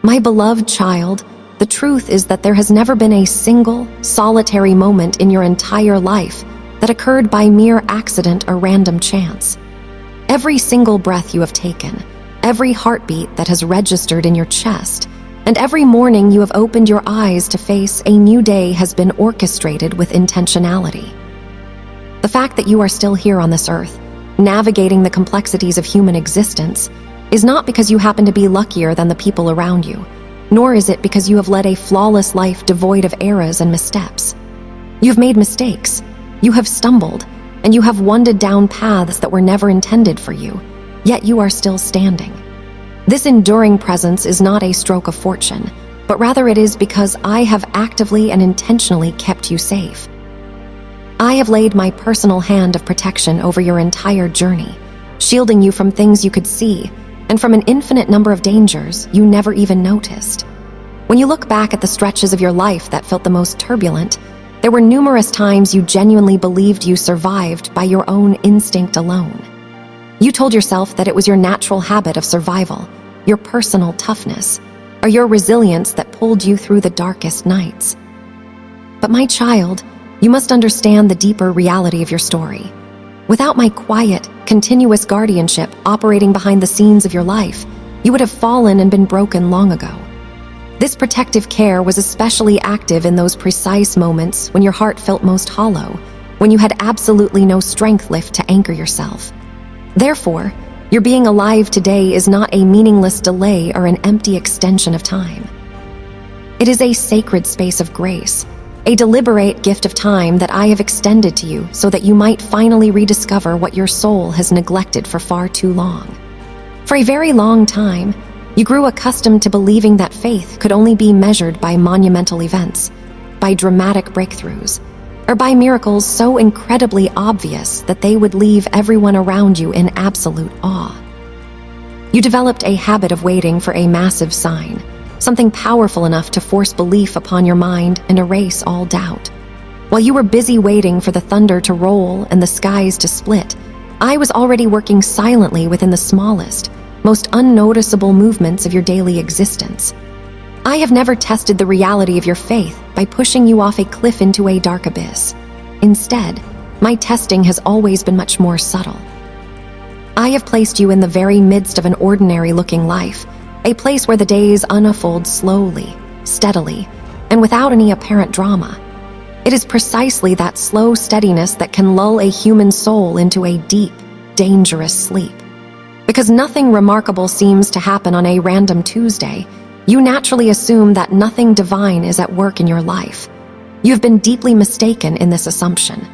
My beloved child, the truth is that there has never been a single, solitary moment in your entire life that occurred by mere accident or random chance. Every single breath you have taken, every heartbeat that has registered in your chest, and every morning you have opened your eyes to face a new day has been orchestrated with intentionality. The fact that you are still here on this earth, navigating the complexities of human existence, is not because you happen to be luckier than the people around you, nor is it because you have led a flawless life devoid of errors and missteps. You've made mistakes, you have stumbled, and you have wandered down paths that were never intended for you, yet you are still standing. This enduring presence is not a stroke of fortune, but rather it is because I have actively and intentionally kept you safe. I have laid my personal hand of protection over your entire journey, shielding you from things you could see, and from an infinite number of dangers you never even noticed. When you look back at the stretches of your life that felt the most turbulent, there were numerous times you genuinely believed you survived by your own instinct alone. You told yourself that it was your natural habit of survival, your personal toughness, or your resilience that pulled you through the darkest nights. But my child, you must understand the deeper reality of your story. Without my quiet, continuous guardianship operating behind the scenes of your life, you would have fallen and been broken long ago. This protective care was especially active in those precise moments when your heart felt most hollow, when you had absolutely no strength left to anchor yourself. Therefore, your being alive today is not a meaningless delay or an empty extension of time. It is a sacred space of grace, a deliberate gift of time that I have extended to you so that you might finally rediscover what your soul has neglected for far too long. For a very long time, you grew accustomed to believing that faith could only be measured by monumental events, by dramatic breakthroughs, or by miracles so incredibly obvious that they would leave everyone around you in absolute awe. You developed a habit of waiting for a massive sign, something powerful enough to force belief upon your mind and erase all doubt. While you were busy waiting for the thunder to roll and the skies to split, I was already working silently within the smallest, most unnoticeable movements of your daily existence. I have never tested the reality of your faith by pushing you off a cliff into a dark abyss. Instead, my testing has always been much more subtle. I have placed you in the very midst of an ordinary-looking life, a place where the days unfold slowly, steadily, and without any apparent drama. It is precisely that slow steadiness that can lull a human soul into a deep, dangerous sleep. Because nothing remarkable seems to happen on a random Tuesday, you naturally assume that nothing divine is at work in your life. You have been deeply mistaken in this assumption.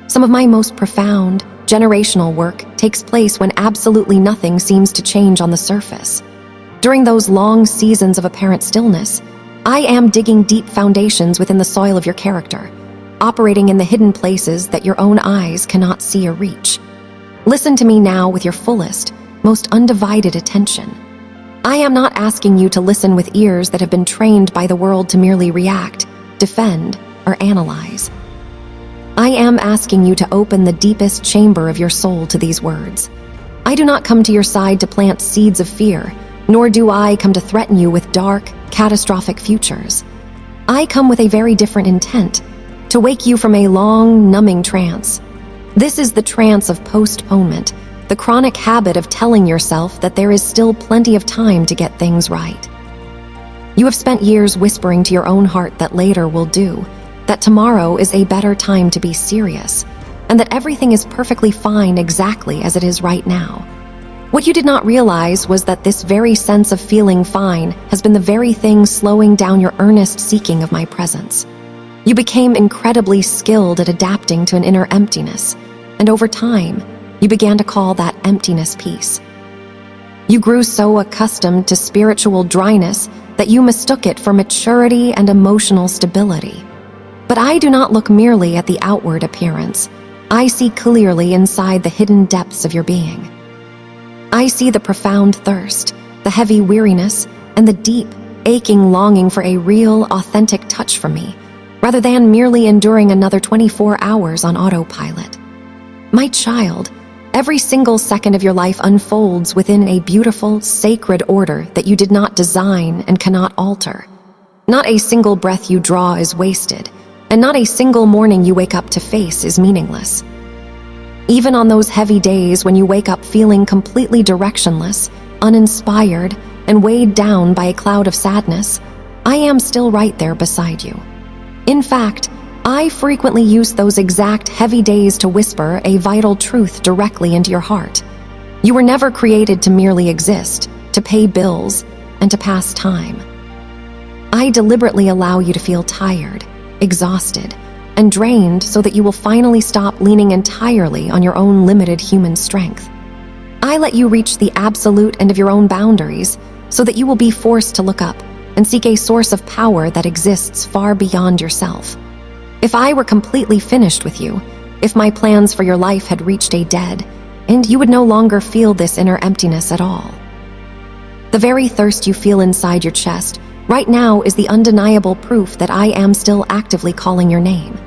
Some of my most profound, generational work takes place when absolutely nothing seems to change on the surface. During those long seasons of apparent stillness, I am digging deep foundations within the soil of your character, operating in the hidden places that your own eyes cannot see or reach. Listen to me now with your fullest, most undivided attention. I am not asking you to listen with ears that have been trained by the world to merely react, defend, or analyze. I am asking you to open the deepest chamber of your soul to these words. I do not come to your side to plant seeds of fear, nor do I come to threaten you with dark, catastrophic futures. I come with a very different intent, to wake you from a long, numbing trance. This is the trance of postponement, the chronic habit of telling yourself that there is still plenty of time to get things right. You have spent years whispering to your own heart that later will do, that tomorrow is a better time to be serious, and that everything is perfectly fine exactly as it is right now. What you did not realize was that this very sense of feeling fine has been the very thing slowing down your earnest seeking of my presence. You became incredibly skilled at adapting to an inner emptiness, and over time, you began to call that emptiness peace. You grew so accustomed to spiritual dryness that you mistook it for maturity and emotional stability. But I do not look merely at the outward appearance. I see clearly inside the hidden depths of your being. I see the profound thirst, the heavy weariness, and the deep, aching longing for a real, authentic touch from me, rather than merely enduring another 24 hours on autopilot. My child, Every single second of your life unfolds within a beautiful, sacred order that you did not design and cannot alter. Not a single breath you draw is wasted, and not a single morning you wake up to face is meaningless. Even on those heavy days when you wake up feeling completely directionless, uninspired, and weighed down by a cloud of sadness, I am still right there beside you. In fact, I frequently use those exact heavy days to whisper a vital truth directly into your heart. You were never created to merely exist, to pay bills, and to pass time. I deliberately allow you to feel tired, exhausted, and drained so that you will finally stop leaning entirely on your own limited human strength. I let you reach the absolute end of your own boundaries so that you will be forced to look up and seek a source of power that exists far beyond yourself. If I were completely finished with you, if my plans for your life had reached a dead end, you would no longer feel this inner emptiness at all. The very thirst you feel inside your chest right now is the undeniable proof that I am still actively calling your name.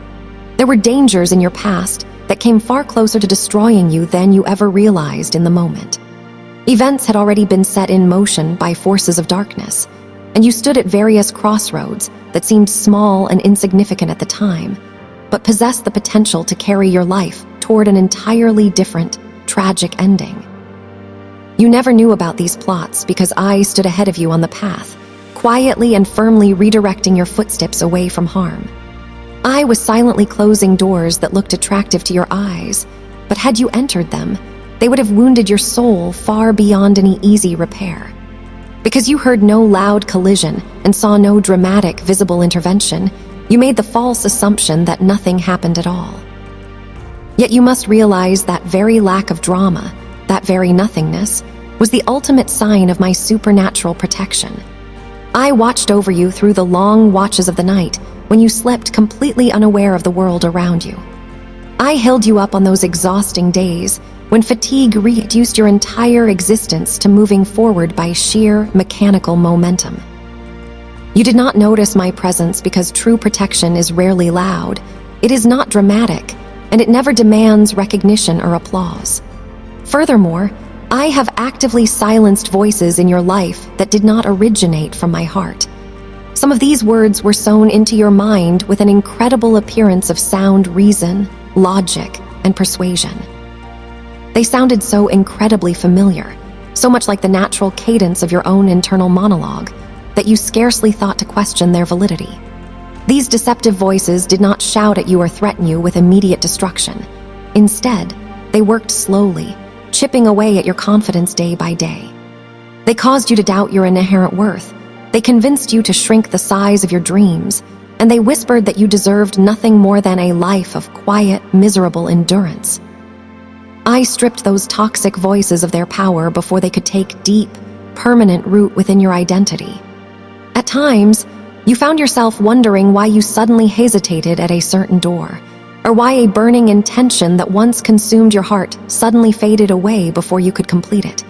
There were dangers in your past that came far closer to destroying you than you ever realized in the moment. Events had already been set in motion by forces of darkness, and you stood at various crossroads that seemed small and insignificant at the time, but possessed the potential to carry your life toward an entirely different, tragic ending. You never knew about these plots because I stood ahead of you on the path, quietly and firmly redirecting your footsteps away from harm. I was silently closing doors that looked attractive to your eyes, but had you entered them, they would have wounded your soul far beyond any easy repair. Because you heard no loud collision and saw no dramatic, visible intervention, you made the false assumption that nothing happened at all. Yet you must realize that very lack of drama, that very nothingness, was the ultimate sign of my supernatural protection. I watched over you through the long watches of the night when you slept completely unaware of the world around you. I held you up on those exhausting days when fatigue reduced your entire existence to moving forward by sheer mechanical momentum. You did not notice my presence because true protection is rarely loud, it is not dramatic, and it never demands recognition or applause. Furthermore, I have actively silenced voices in your life that did not originate from my heart. Some of these words were sown into your mind with an incredible appearance of sound reason, logic, and persuasion. They sounded so incredibly familiar, so much like the natural cadence of your own internal monologue, that you scarcely thought to question their validity. These deceptive voices did not shout at you or threaten you with immediate destruction. Instead, they worked slowly, chipping away at your confidence day by day. They caused you to doubt your inherent worth. They convinced you to shrink the size of your dreams, and they whispered that you deserved nothing more than a life of quiet, miserable endurance. I stripped those toxic voices of their power before they could take deep, permanent root within your identity. At times, you found yourself wondering why you suddenly hesitated at a certain door, or why a burning intention that once consumed your heart suddenly faded away before you could complete it.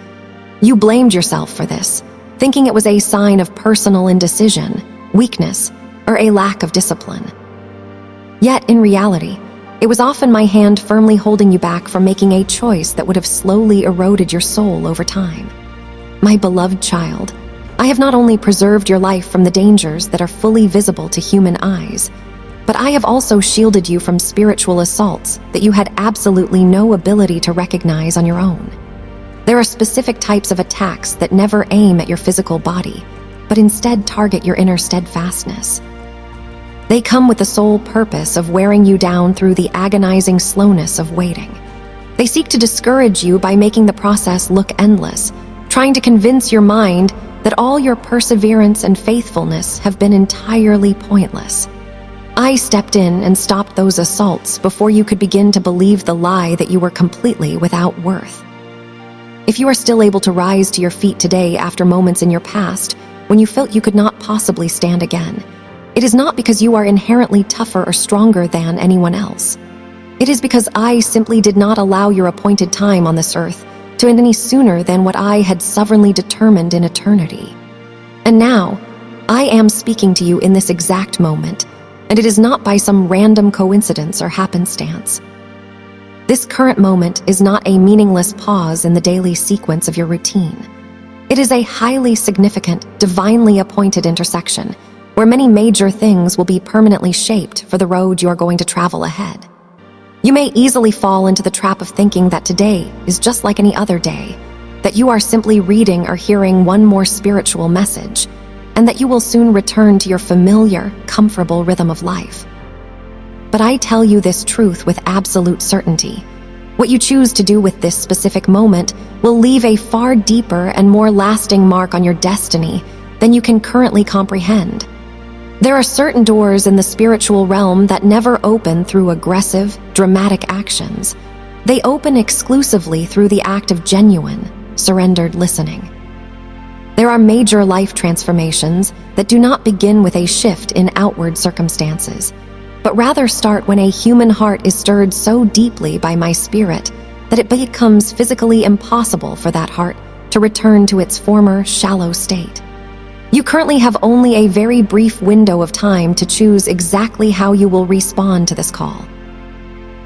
You blamed yourself for this, thinking it was a sign of personal indecision, weakness, or a lack of discipline. Yet, in reality, it was often my hand firmly holding you back from making a choice that would have slowly eroded your soul over time. My beloved child, I have not only preserved your life from the dangers that are fully visible to human eyes, but I have also shielded you from spiritual assaults that you had absolutely no ability to recognize on your own. There are specific types of attacks that never aim at your physical body, but instead target your inner steadfastness. They come with the sole purpose of wearing you down through the agonizing slowness of waiting. They seek to discourage you by making the process look endless, trying to convince your mind that all your perseverance and faithfulness have been entirely pointless. I stepped in and stopped those assaults before you could begin to believe the lie that you were completely without worth. If you are still able to rise to your feet today after moments in your past when you felt you could not possibly stand again, it is not because you are inherently tougher or stronger than anyone else. It is because I simply did not allow your appointed time on this earth to end any sooner than what I had sovereignly determined in eternity. And now, I am speaking to you in this exact moment, and it is not by some random coincidence or happenstance. This current moment is not a meaningless pause in the daily sequence of your routine. It is a highly significant, divinely appointed intersection where many major things will be permanently shaped for the road you're going to travel ahead. You may easily fall into the trap of thinking that today is just like any other day, that you are simply reading or hearing one more spiritual message, and that you will soon return to your familiar, comfortable rhythm of life. But I tell you this truth with absolute certainty. What you choose to do with this specific moment will leave a far deeper and more lasting mark on your destiny than you can currently comprehend. There are certain doors in the spiritual realm that never open through aggressive, dramatic actions. They open exclusively through the act of genuine, surrendered listening. There are major life transformations that do not begin with a shift in outward circumstances, but rather start when a human heart is stirred so deeply by my spirit that it becomes physically impossible for that heart to return to its former shallow state. You currently have only a very brief window of time to choose exactly how you will respond to this call.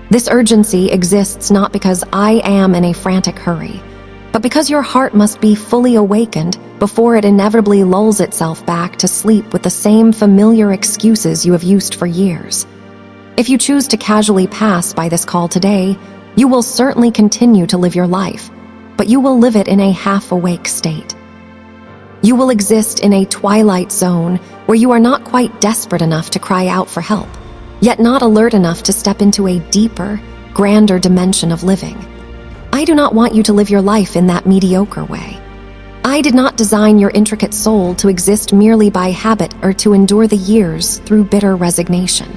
This urgency exists not because I am in a frantic hurry, but because your heart must be fully awakened before it inevitably lulls itself back to sleep with the same familiar excuses you have used for years. If you choose to casually pass by this call today, you will certainly continue to live your life, but you will live it in a half-awake state. You will exist in a twilight zone where you are not quite desperate enough to cry out for help, yet not alert enough to step into a deeper, grander dimension of living. I do not want you to live your life in that mediocre way. I did not design your intricate soul to exist merely by habit or to endure the years through bitter resignation.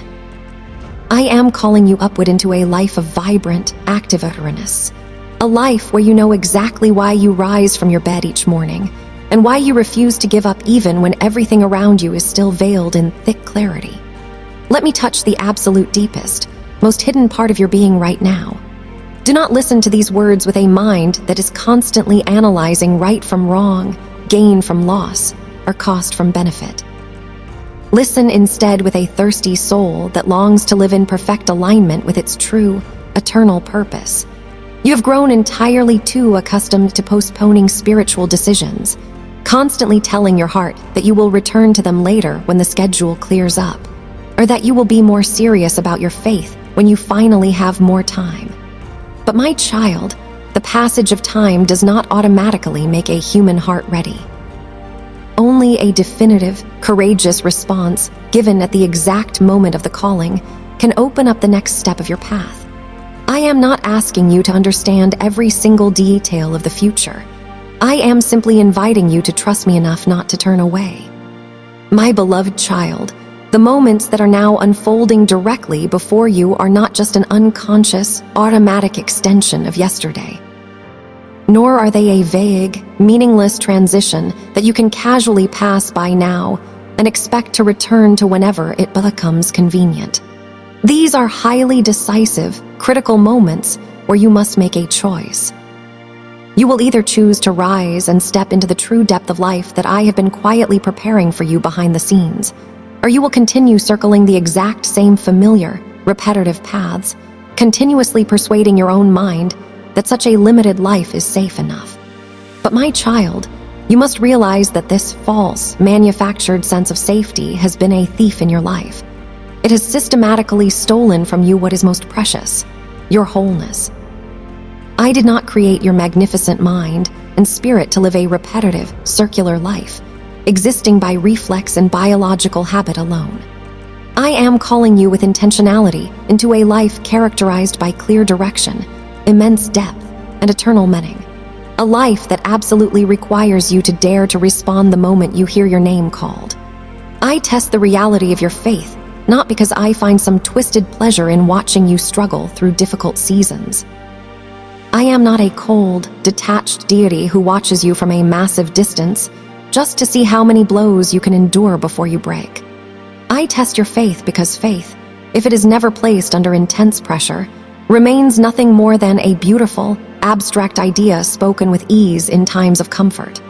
I am calling you upward into a life of vibrant, active awareness, a life where you know exactly why you rise from your bed each morning and why you refuse to give up even when everything around you is still veiled in thick clarity. Let me touch the absolute deepest, most hidden part of your being right now. Do not listen to these words with a mind that is constantly analyzing right from wrong, gain from loss, or cost from benefit. Listen instead with a thirsty soul that longs to live in perfect alignment with its true, eternal purpose. You have grown entirely too accustomed to postponing spiritual decisions, constantly telling your heart that you will return to them later when the schedule clears up, or that you will be more serious about your faith when you finally have more time. But my child, the passage of time does not automatically make a human heart ready. Only a definitive, courageous response given at the exact moment of the calling can open up the next step of your path. I am not asking you to understand every single detail of the future. I am simply inviting you to trust me enough not to turn away. My beloved child, the moments that are now unfolding directly before you are not just an unconscious, automatic extension of yesterday. Nor are they a vague, meaningless transition that you can casually pass by now and expect to return to whenever it becomes convenient. These are highly decisive, critical moments where you must make a choice. You will either choose to rise and step into the true depth of life that I have been quietly preparing for you behind the scenes, or you will continue circling the exact same familiar, repetitive paths, continuously persuading your own mind that such a limited life is safe enough. But my child, you must realize that this false, manufactured sense of safety has been a thief in your life. It has systematically stolen from you what is most precious, your wholeness. I did not create your magnificent mind and spirit to live a repetitive, circular life, existing by reflex and biological habit alone. I am calling you with intentionality into a life characterized by clear direction, immense depth, and eternal meaning. A life that absolutely requires you to dare to respond the moment you hear your name called. I test the reality of your faith, not because I find some twisted pleasure in watching you struggle through difficult seasons. I am not a cold, detached deity who watches you from a massive distance just to see how many blows you can endure before you break. I test your faith because faith, if it is never placed under intense pressure, remains nothing more than a beautiful, abstract idea spoken with ease in times of comfort.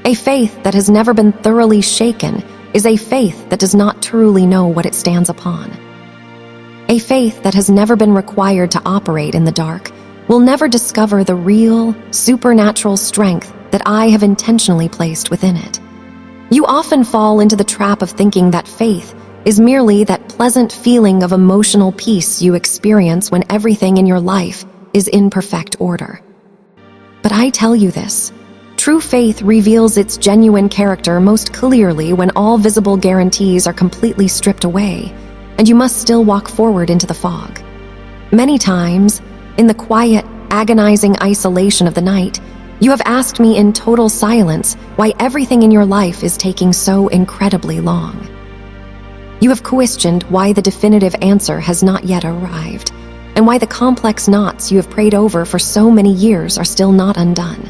A faith that has never been thoroughly shaken is a faith that does not truly know what it stands upon. A faith that has never been required to operate in the dark will never discover the real, supernatural strength that I have intentionally placed within it. You often fall into the trap of thinking that faith is merely that pleasant feeling of emotional peace you experience when everything in your life is in perfect order. But I tell you this, true faith reveals its genuine character most clearly when all visible guarantees are completely stripped away, and you must still walk forward into the fog. Many times, in the quiet, agonizing isolation of the night, you have asked me in total silence why everything in your life is taking so incredibly long. You have questioned why the definitive answer has not yet arrived, and why the complex knots you have prayed over for so many years are still not undone.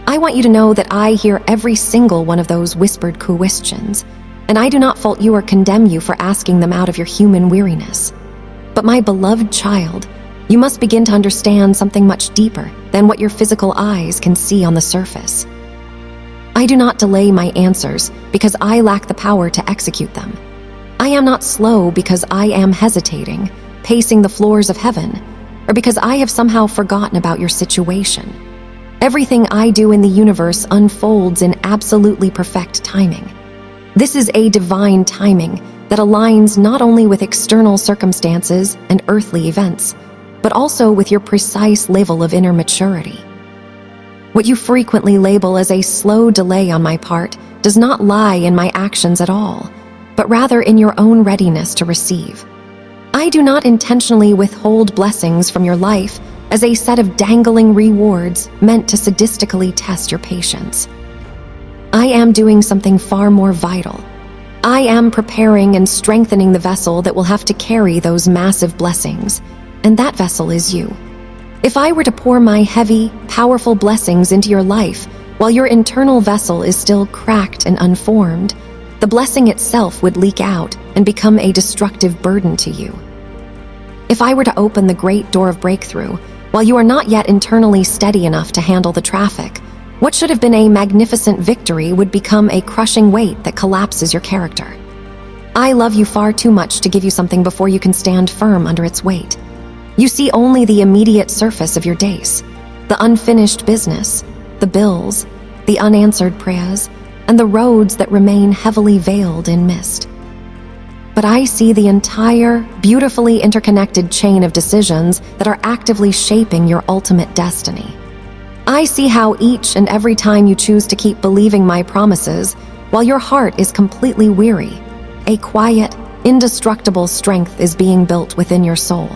I want you to know that I hear every single one of those whispered questions, and I do not fault you or condemn you for asking them out of your human weariness. But my beloved child, you must begin to understand something much deeper than what your physical eyes can see on the surface. I do not delay my answers because I lack the power to execute them. I am not slow because I am hesitating, pacing the floors of heaven, or because I have somehow forgotten about your situation. Everything I do in the universe unfolds in absolutely perfect timing. This is a divine timing that aligns not only with external circumstances and earthly events, but also with your precise level of inner maturity. What you frequently label as a slow delay on my part does not lie in my actions at all, but rather in your own readiness to receive. I do not intentionally withhold blessings from your life as a set of dangling rewards meant to sadistically test your patience. I am doing something far more vital. I am preparing and strengthening the vessel that will have to carry those massive blessings, and that vessel is you. If I were to pour my heavy, powerful blessings into your life while your internal vessel is still cracked and unformed, the blessing itself would leak out and become a destructive burden to you. If I were to open the great door of breakthrough while you are not yet internally steady enough to handle the traffic, what should have been a magnificent victory would become a crushing weight that collapses your character. I love you far too much to give you something before you can stand firm under its weight. You see only the immediate surface of your days, the unfinished business, the bills, the unanswered prayers, and the roads that remain heavily veiled in mist. But I see the entire, beautifully interconnected chain of decisions that are actively shaping your ultimate destiny. I see how each and every time you choose to keep believing my promises, while your heart is completely weary, a quiet, indestructible strength is being built within your soul.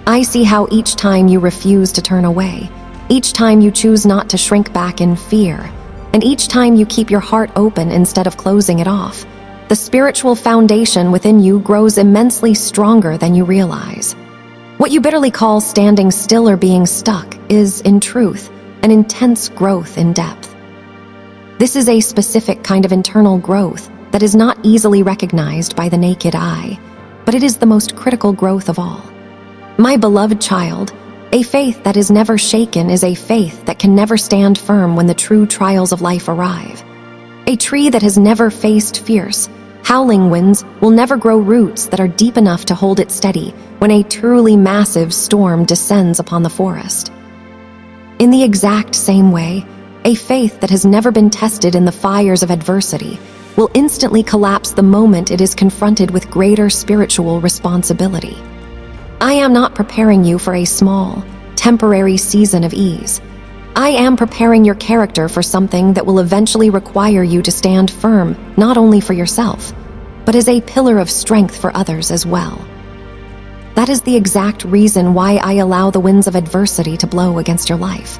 I see how each time you refuse to turn away, each time you choose not to shrink back in fear, and each time you keep your heart open instead of closing it off, the spiritual foundation within you grows immensely stronger than you realize. What you bitterly call standing still or being stuck is, in truth, an intense growth in depth. This is a specific kind of internal growth that is not easily recognized by the naked eye, but it is the most critical growth of all. My beloved child, a faith that is never shaken is a faith that can never stand firm when the true trials of life arrive. A tree that has never faced fierce, howling winds will never grow roots that are deep enough to hold it steady when a truly massive storm descends upon the forest. In the exact same way, a faith that has never been tested in the fires of adversity will instantly collapse the moment it is confronted with greater spiritual responsibility. I am not preparing you for a small, temporary season of ease. I am preparing your character for something that will eventually require you to stand firm, not only for yourself, but as a pillar of strength for others as well. That is the exact reason why I allow the winds of adversity to blow against your life.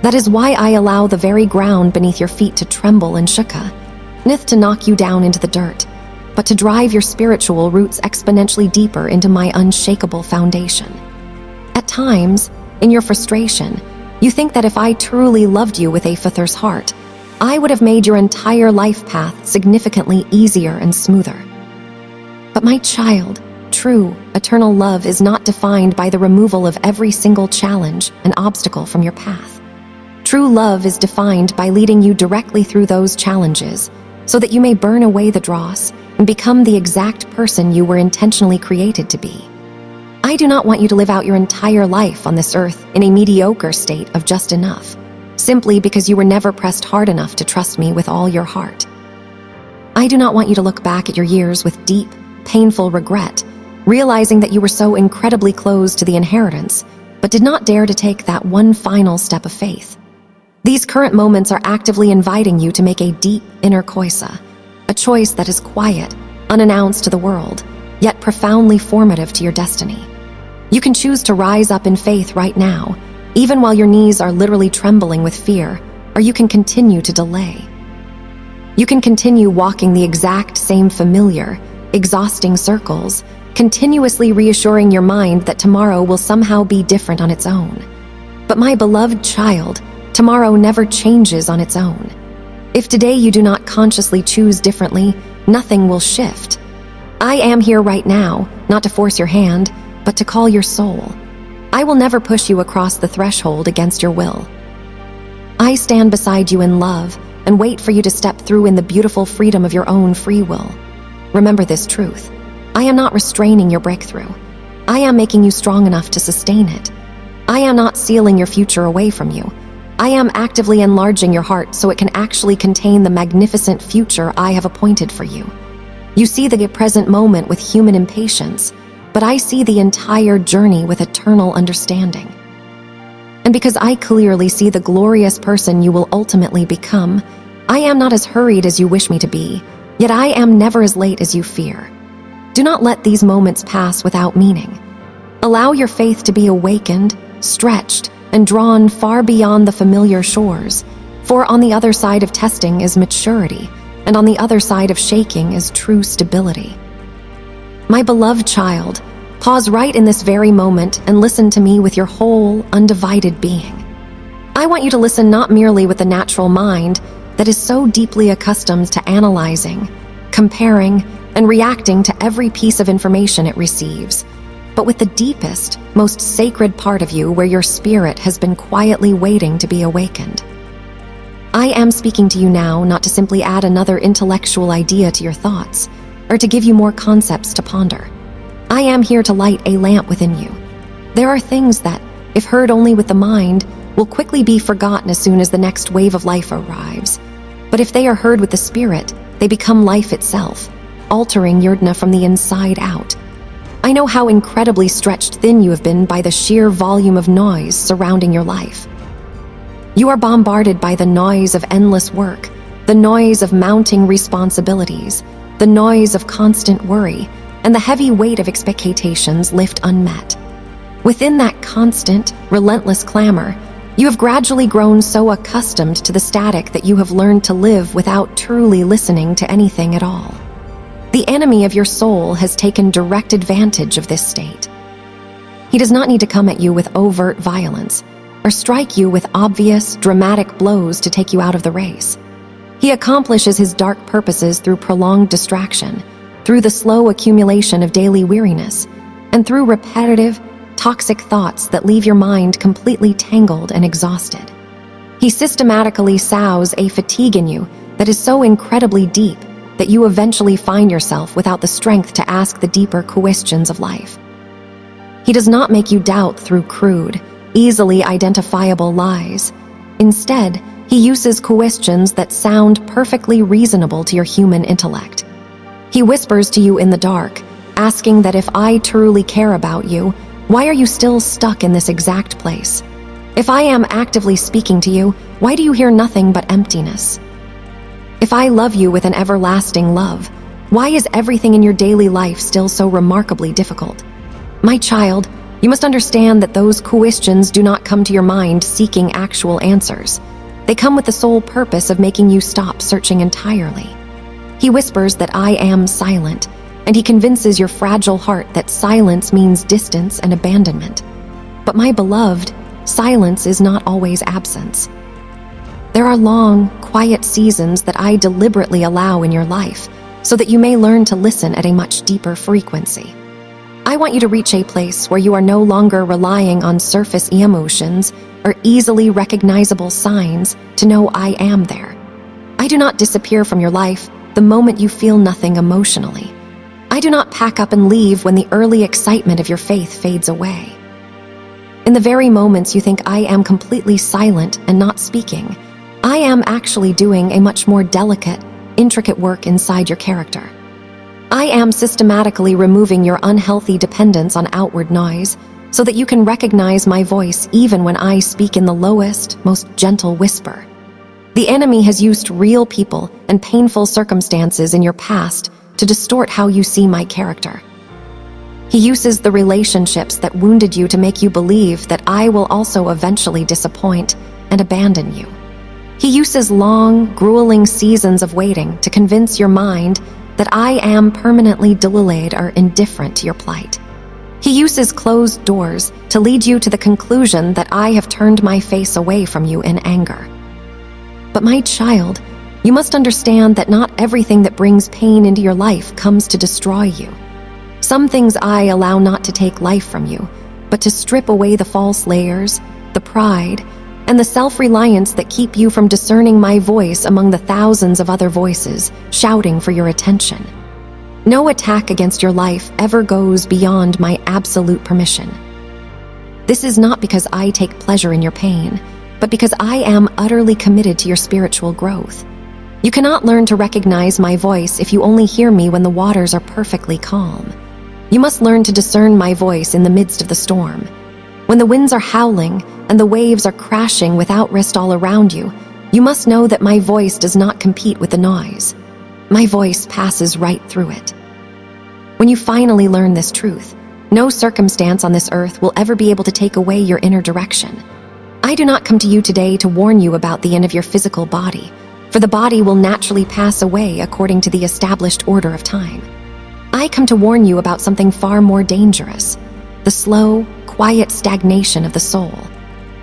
That is why I allow the very ground beneath your feet to tremble and shook, nith to knock you down into the dirt, but to drive your spiritual roots exponentially deeper into my unshakable foundation. At times, in your frustration, you think that if I truly loved you with a father's heart, I would have made your entire life path significantly easier and smoother. But my child, true, eternal love is not defined by the removal of every single challenge and obstacle from your path. True love is defined by leading you directly through those challenges so that you may burn away the dross and become the exact person you were intentionally created to be. I do not want you to live out your entire life on this earth in a mediocre state of just enough, simply because you were never pressed hard enough to trust me with all your heart. I do not want you to look back at your years with deep, painful regret, realizing that you were so incredibly close to the inheritance, but did not dare to take that one final step of faith. These current moments are actively inviting you to make a deep inner choice, a choice that is quiet, unannounced to the world, yet profoundly formative to your destiny. You can choose to rise up in faith right now, even while your knees are literally trembling with fear, or you can continue to delay. You can continue walking the exact same familiar, exhausting circles, continuously reassuring your mind that tomorrow will somehow be different on its own. But my beloved child, tomorrow never changes on its own. If today you do not consciously choose differently, nothing will shift. I am here right now, not to force your hand, but to call your soul. I will never push you across the threshold against your will. I stand beside you in love and wait for you to step through in the beautiful freedom of your own free will. Remember this truth. I am not restraining your breakthrough. I am making you strong enough to sustain it. I am not sealing your future away from you. I am actively enlarging your heart so it can actually contain the magnificent future I have appointed for you. You see the present moment with human impatience, but I see the entire journey with eternal understanding. And because I clearly see the glorious person you will ultimately become, I am not as hurried as you wish me to be, yet I am never as late as you fear. Do not let these moments pass without meaning. Allow your faith to be awakened, stretched, and drawn far beyond the familiar shores, for on the other side of testing is maturity, and on the other side of shaking is true stability. My beloved child, pause right in this very moment and listen to me with your whole, undivided being. I want you to listen not merely with the natural mind that is so deeply accustomed to analyzing, comparing, and reacting to every piece of information it receives, but with the deepest, most sacred part of you where your spirit has been quietly waiting to be awakened. I am speaking to you now not to simply add another intellectual idea to your thoughts, or to give you more concepts to ponder. I am here to light a lamp within you. There are things that, if heard only with the mind, will quickly be forgotten as soon as the next wave of life arrives. But if they are heard with the spirit, they become life itself, altering your dna from the inside out. I know how incredibly stretched thin you have been by the sheer volume of noise surrounding your life. You are bombarded by the noise of endless work, the noise of mounting responsibilities, the noise of constant worry, and the heavy weight of expectations left unmet. Within that constant, relentless clamor, you have gradually grown so accustomed to the static that you have learned to live without truly listening to anything at all. The enemy of your soul has taken direct advantage of this state. He does not need to come at you with overt violence or strike you with obvious, dramatic blows to take you out of the race. He accomplishes his dark purposes through prolonged distraction, through the slow accumulation of daily weariness, and through repetitive, toxic thoughts that leave your mind completely tangled and exhausted. He systematically sows a fatigue in you that is so incredibly deep that you eventually find yourself without the strength to ask the deeper questions of life. He does not make you doubt through crude, easily identifiable lies. Instead, he uses questions that sound perfectly reasonable to your human intellect. He whispers to you in the dark, asking that if I truly care about you, why are you still stuck in this exact place? If I am actively speaking to you, why do you hear nothing but emptiness? If I love you with an everlasting love, why is everything in your daily life still so remarkably difficult? My child, you must understand that those questions do not come to your mind seeking actual answers. They come with the sole purpose of making you stop searching entirely. He whispers that I am silent, and he convinces your fragile heart that silence means distance and abandonment. But my beloved, silence is not always absence. There are long, quiet seasons that I deliberately allow in your life so that you may learn to listen at a much deeper frequency. I want you to reach a place where you are no longer relying on surface emotions or easily recognizable signs to know I am there. I do not disappear from your life, the moment you feel nothing emotionally. I do not pack up and leave when the early excitement of your faith fades away. In the very moments you think I am completely silent and not speaking, I am actually doing a much more delicate, intricate work inside your character. I am systematically removing your unhealthy dependence on outward noise so that you can recognize my voice even when I speak in the lowest, most gentle whisper. The enemy has used real people and painful circumstances in your past to distort how you see my character. He uses the relationships that wounded you to make you believe that I will also eventually disappoint and abandon you. He uses long, grueling seasons of waiting to convince your mind that I am permanently delayed or indifferent to your plight. He uses closed doors to lead you to the conclusion that I have turned my face away from you in anger. But my child, you must understand that not everything that brings pain into your life comes to destroy you. Some things I allow not to take life from you, but to strip away the false layers, the pride, and the self-reliance that keep you from discerning my voice among the thousands of other voices shouting for your attention. No attack against your life ever goes beyond my absolute permission. This is not because I take pleasure in your pain, but because I am utterly committed to your spiritual growth. You cannot learn to recognize my voice if you only hear me when the waters are perfectly calm. You must learn to discern my voice in the midst of the storm. When the winds are howling and the waves are crashing without rest all around you, you must know that my voice does not compete with the noise. My voice passes right through it. When you finally learn this truth, no circumstance on this earth will ever be able to take away your inner direction. I do not come to you today to warn you about the end of your physical body, for the body will naturally pass away according to the established order of time. I come to warn you about something far more dangerous, the slow, quiet stagnation of the soul.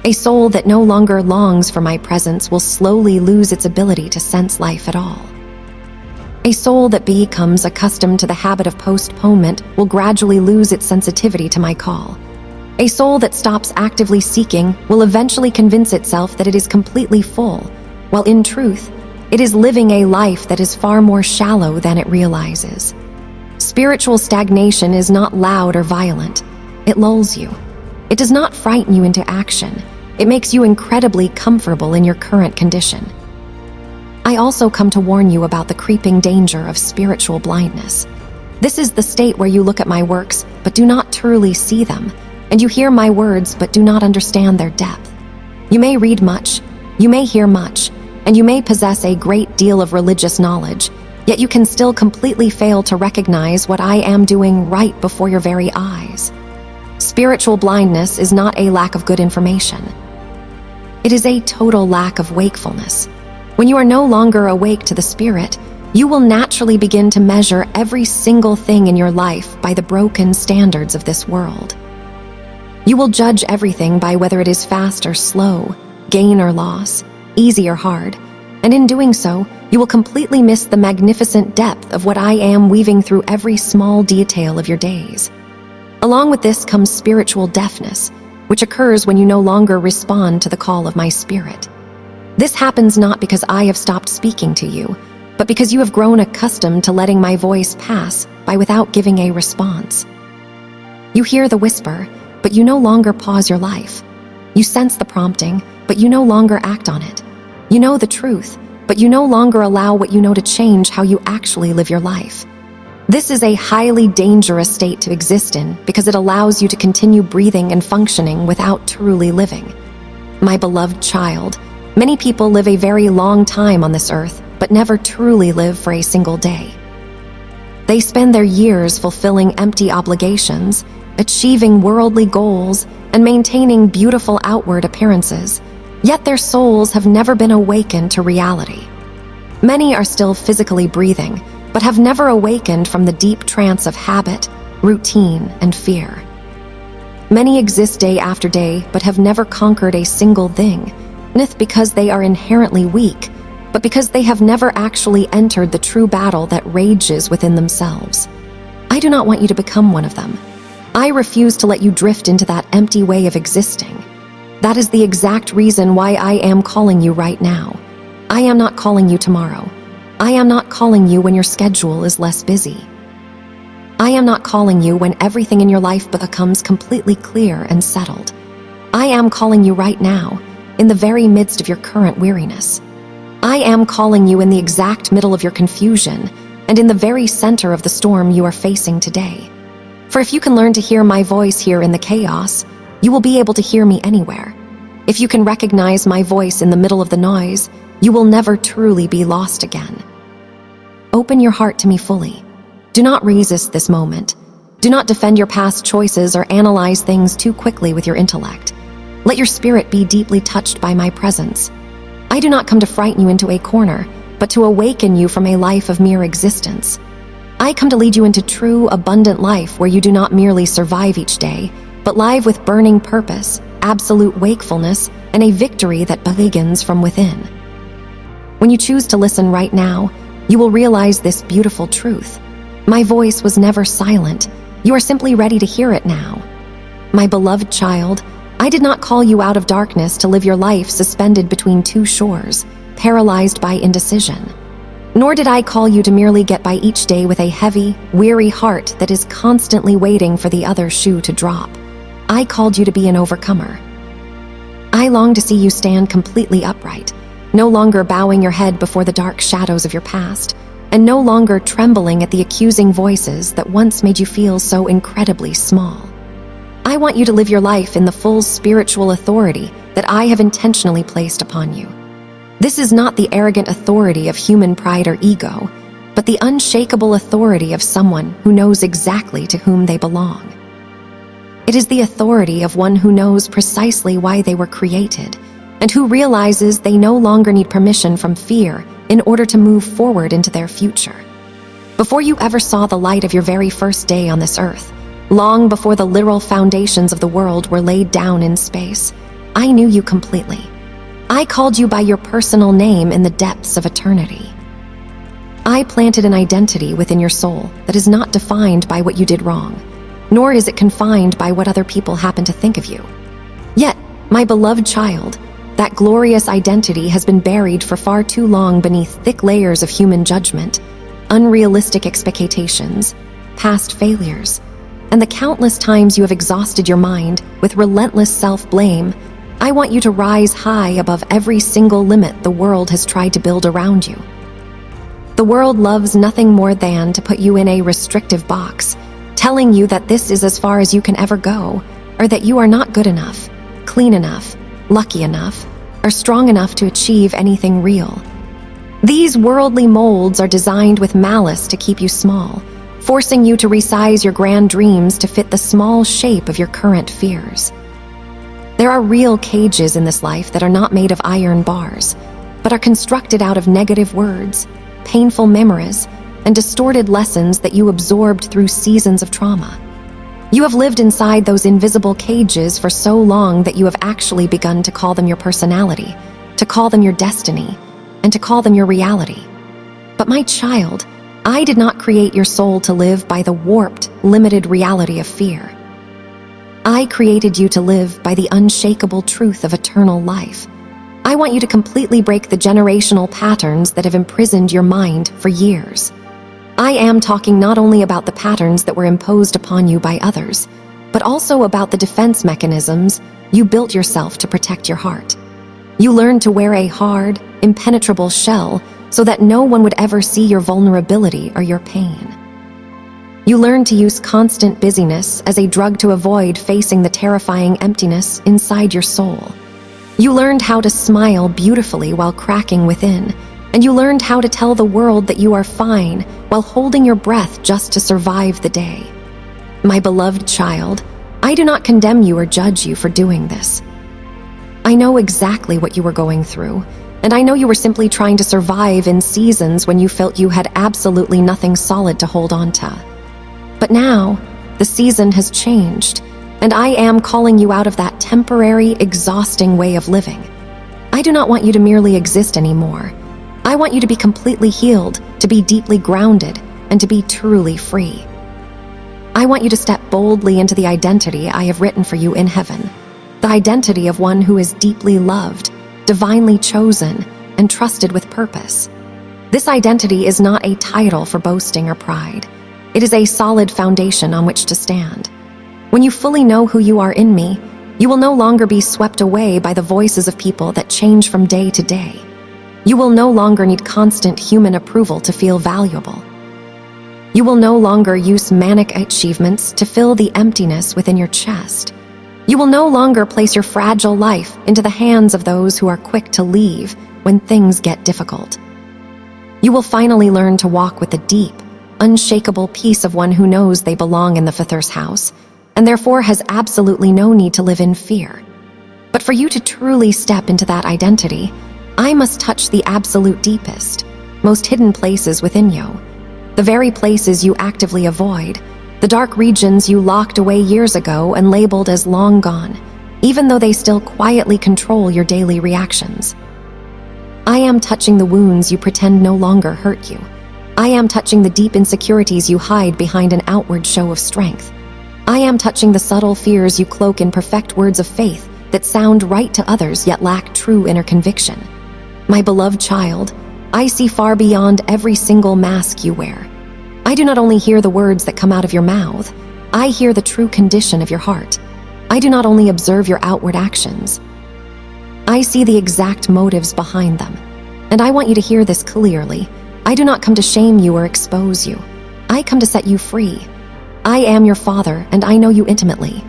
A soul that no longer longs for my presence will slowly lose its ability to sense life at all. A soul that becomes accustomed to the habit of postponement will gradually lose its sensitivity to my call. A soul that stops actively seeking will eventually convince itself that it is completely full, while in truth, it is living a life that is far more shallow than it realizes. Spiritual stagnation is not loud or violent. It lulls you. It does not frighten you into action. It makes you incredibly comfortable in your current condition. I also come to warn you about the creeping danger of spiritual blindness. This is the state where you look at my works but do not truly see them, and you hear my words but do not understand their depth. You may read much, you may hear much, and you may possess a great deal of religious knowledge, yet you can still completely fail to recognize what I am doing right before your very eyes. Spiritual blindness is not a lack of good information. It is a total lack of wakefulness. When you are no longer awake to the Spirit, you will naturally begin to measure every single thing in your life by the broken standards of this world. You will judge everything by whether it is fast or slow, gain or loss, easy or hard, and in doing so, you will completely miss the magnificent depth of what I am weaving through every small detail of your days. Along with this comes spiritual deafness, which occurs when you no longer respond to the call of my Spirit. This happens not because I have stopped speaking to you, but because you have grown accustomed to letting my voice pass by without giving a response. You hear the whisper, but you no longer pause your life. You sense the prompting, but you no longer act on it. You know the truth, but you no longer allow what you know to change how you actually live your life. This is a highly dangerous state to exist in because it allows you to continue breathing and functioning without truly living. My beloved child, many people live a very long time on this earth, but never truly live for a single day. They spend their years fulfilling empty obligations, achieving worldly goals, and maintaining beautiful outward appearances, yet their souls have never been awakened to reality. Many are still physically breathing, but have never awakened from the deep trance of habit, routine, and fear. Many exist day after day, but have never conquered a single thing, not because they are inherently weak, but because they have never actually entered the true battle that rages within themselves. I do not want you to become one of them. I refuse to let you drift into that empty way of existing. That is the exact reason why I am calling you right now. I am not calling you tomorrow. I am not calling you when your schedule is less busy. I am not calling you when everything in your life becomes completely clear and settled. I am calling you right now, in the very midst of your current weariness. I am calling you in the exact middle of your confusion and in the very center of the storm you are facing today. For if you can learn to hear my voice here in the chaos, you will be able to hear me anywhere. If you can recognize my voice in the middle of the noise, you will never truly be lost again. Open your heart to me fully. Do not resist this moment. Do not defend your past choices or analyze things too quickly with your intellect. Let your spirit be deeply touched by my presence. I do not come to frighten you into a corner, but to awaken you from a life of mere existence. I come to lead you into true, abundant life where you do not merely survive each day, but live with burning purpose, absolute wakefulness, and a victory that begins from within. When you choose to listen right now, you will realize this beautiful truth. My voice was never silent. You are simply ready to hear it now. My beloved child, I did not call you out of darkness to live your life suspended between two shores, paralyzed by indecision. Nor did I call you to merely get by each day with a heavy, weary heart that is constantly waiting for the other shoe to drop. I called you to be an overcomer. I long to see you stand completely upright, no longer bowing your head before the dark shadows of your past, and no longer trembling at the accusing voices that once made you feel so incredibly small. I want you to live your life in the full spiritual authority that I have intentionally placed upon you. This is not the arrogant authority of human pride or ego, but the unshakable authority of someone who knows exactly to whom they belong. It is the authority of one who knows precisely why they were created, and who realizes they no longer need permission from fear in order to move forward into their future. Before you ever saw the light of your very first day on this earth, long before the literal foundations of the world were laid down in space, I knew you completely. I called you by your personal name in the depths of eternity. I planted an identity within your soul that is not defined by what you did wrong, nor is it confined by what other people happen to think of you. Yet, my beloved child, that glorious identity has been buried for far too long beneath thick layers of human judgment, unrealistic expectations, past failures, and the countless times you have exhausted your mind with relentless self-blame. I want you to rise high above every single limit the world has tried to build around you. The world loves nothing more than to put you in a restrictive box, telling you that this is as far as you can ever go, or that you are not good enough, clean enough, lucky enough, or strong enough to achieve anything real. These worldly molds are designed with malice to keep you small, forcing you to resize your grand dreams to fit the small shape of your current fears. There are real cages in this life that are not made of iron bars, but are constructed out of negative words, painful memories, and distorted lessons that you absorbed through seasons of trauma. You have lived inside those invisible cages for so long that you have actually begun to call them your personality, to call them your destiny, and to call them your reality. But my child, I did not create your soul to live by the warped, limited reality of fear. I created you to live by the unshakable truth of eternal life. I want you to completely break the generational patterns that have imprisoned your mind for years. I am talking not only about the patterns that were imposed upon you by others, but also about the defense mechanisms you built yourself to protect your heart. You learned to wear a hard, impenetrable shell so that no one would ever see your vulnerability or your pain. You learned to use constant busyness as a drug to avoid facing the terrifying emptiness inside your soul. You learned how to smile beautifully while cracking within, and you learned how to tell the world that you are fine while holding your breath just to survive the day. My beloved child, I do not condemn you or judge you for doing this. I know exactly what you were going through, and I know you were simply trying to survive in seasons when you felt you had absolutely nothing solid to hold on to. But now, the season has changed, and I am calling you out of that temporary, exhausting way of living. I do not want you to merely exist anymore. I want you to be completely healed, to be deeply grounded, and to be truly free. I want you to step boldly into the identity I have written for you in heaven, the identity of one who is deeply loved, divinely chosen, and trusted with purpose. This identity is not a title for boasting or pride. It is a solid foundation on which to stand. When you fully know who you are in me, you will no longer be swept away by the voices of people that change from day to day. You will no longer need constant human approval to feel valuable. You will no longer use manic achievements to fill the emptiness within your chest. You will no longer place your fragile life into the hands of those who are quick to leave when things get difficult. You will finally learn to walk with the deep, unshakable peace of one who knows they belong in the Father's house, and therefore has absolutely no need to live in fear. But for you to truly step into that identity, I must touch the absolute deepest, most hidden places within you, the very places you actively avoid, the dark regions you locked away years ago and labeled as long gone, even though they still quietly control your daily reactions. I am touching the wounds you pretend no longer hurt you. I am touching the deep insecurities you hide behind an outward show of strength. I am touching the subtle fears you cloak in perfect words of faith that sound right to others yet lack true inner conviction. My beloved child, I see far beyond every single mask you wear. I do not only hear the words that come out of your mouth, I hear the true condition of your heart. I do not only observe your outward actions, I see the exact motives behind them. And I want you to hear this clearly. I do not come to shame you or expose you. I come to set you free. I am your Father, and I know you intimately.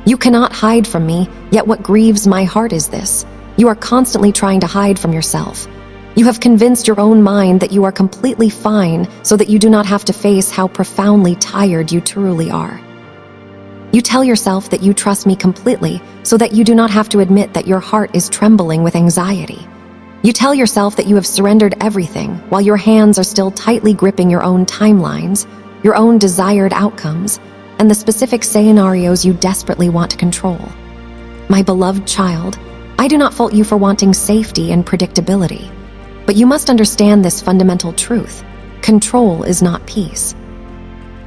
You cannot hide from me, yet what grieves my heart is this. You are constantly trying to hide from yourself. You have convinced your own mind that you are completely fine so that you do not have to face how profoundly tired you truly are. You tell yourself that you trust me completely so that you do not have to admit that your heart is trembling with anxiety. You tell yourself that you have surrendered everything while your hands are still tightly gripping your own timelines, your own desired outcomes, and the specific scenarios you desperately want to control. My beloved child, I do not fault you for wanting safety and predictability. But you must understand this fundamental truth. Control is not peace.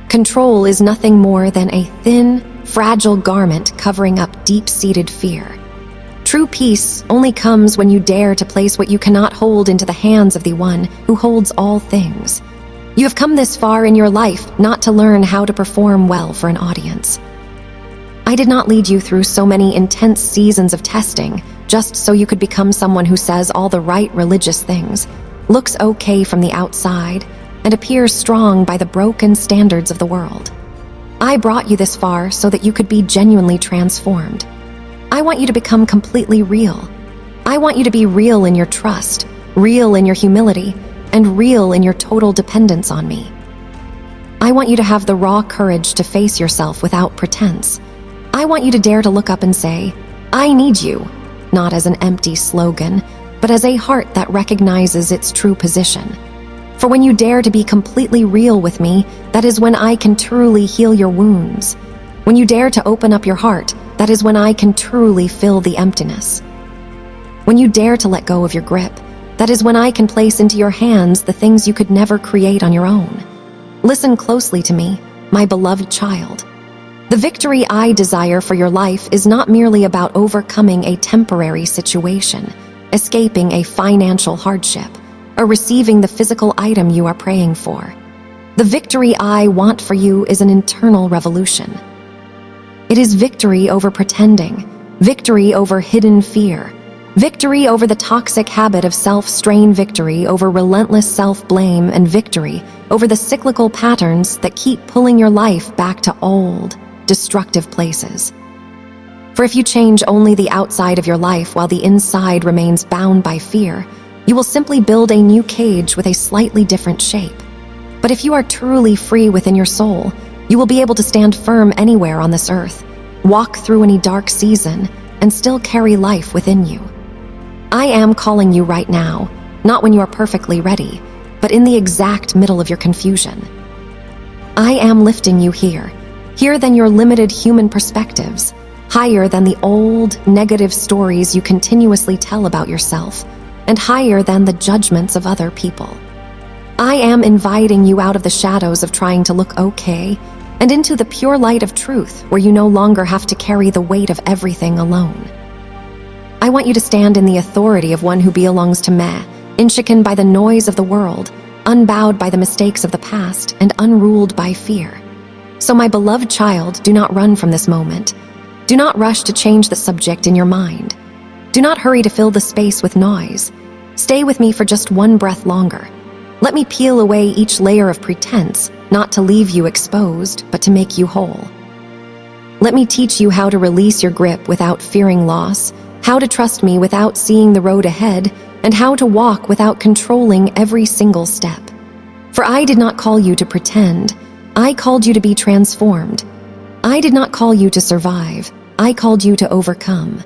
Control is nothing more than a thin, fragile garment covering up deep-seated fear. True peace only comes when you dare to place what you cannot hold into the hands of the one who holds all things. You have come this far in your life not to learn how to perform well for an audience. I did not lead you through so many intense seasons of testing just so you could become someone who says all the right religious things, looks okay from the outside, and appears strong by the broken standards of the world. I brought you this far so that you could be genuinely transformed. I want you to become completely real. I want you to be real in your trust, real in your humility, and real in your total dependence on me. I want you to have the raw courage to face yourself without pretense. I want you to dare to look up and say, I need you, not as an empty slogan, but as a heart that recognizes its true position. For when you dare to be completely real with me, that is when I can truly heal your wounds. When you dare to open up your heart, that is when I can truly fill the emptiness. When you dare to let go of your grip, that is when I can place into your hands the things you could never create on your own. Listen closely to me, my beloved child. The victory I desire for your life is not merely about overcoming a temporary situation, escaping a financial hardship, or receiving the physical item you are praying for. The victory I want for you is an internal revolution. It is victory over pretending, victory over hidden fear, victory over the toxic habit of self-strain, victory over relentless self-blame, and victory over the cyclical patterns that keep pulling your life back to old, destructive places. For if you change only the outside of your life while the inside remains bound by fear, you will simply build a new cage with a slightly different shape. But if you are truly free within your soul, you will be able to stand firm anywhere on this earth, walk through any dark season, and still carry life within you. I am calling you right now, not when you are perfectly ready, but in the exact middle of your confusion. I am lifting you here than your limited human perspectives, higher than the old, negative stories you continuously tell about yourself, and higher than the judgments of other people. I am inviting you out of the shadows of trying to look okay and into the pure light of truth where you no longer have to carry the weight of everything alone. I want you to stand in the authority of one who belongs to me, unshaken by the noise of the world, unbowed by the mistakes of the past, and unruled by fear. So, my beloved child, do not run from this moment. Do not rush to change the subject in your mind. Do not hurry to fill the space with noise. Stay with me for just one breath longer. Let me peel away each layer of pretense, not to leave you exposed, but to make you whole. Let me teach you how to release your grip without fearing loss, how to trust me without seeing the road ahead, and how to walk without controlling every single step. For I did not call you to pretend. I called you to be transformed. I did not call you to survive. I called you to overcome.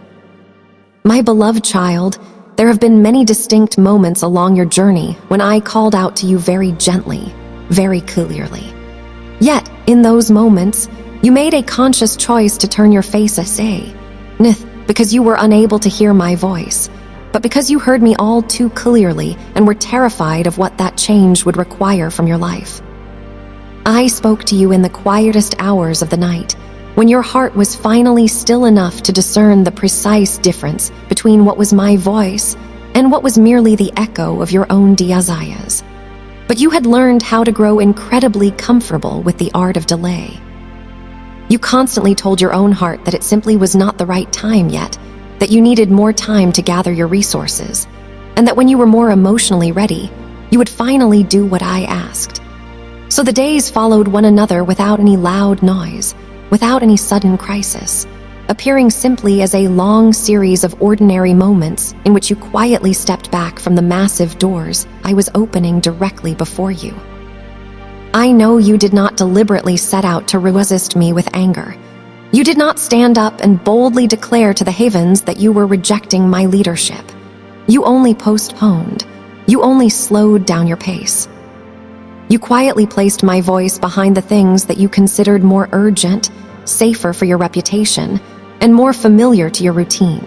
My beloved child, there have been many distinct moments along your journey when I called out to you very gently, very clearly. Yet, in those moments, you made a conscious choice to turn your face aside, not because you were unable to hear my voice, but because you heard me all too clearly and were terrified of what that change would require from your life. I spoke to you in the quietest hours of the night, when your heart was finally still enough to discern the precise difference between what was my voice and what was merely the echo of your own desires. But you had learned how to grow incredibly comfortable with the art of delay. You constantly told your own heart that it simply was not the right time yet, that you needed more time to gather your resources, and that when you were more emotionally ready, you would finally do what I asked. So the days followed one another without any loud noise, without any sudden crisis, appearing simply as a long series of ordinary moments in which you quietly stepped back from the massive doors I was opening directly before you. I know you did not deliberately set out to resist me with anger. You did not stand up and boldly declare to the heavens that you were rejecting my leadership. You only postponed. You only slowed down your pace. You quietly placed my voice behind the things that you considered more urgent, safer for your reputation, and more familiar to your routine.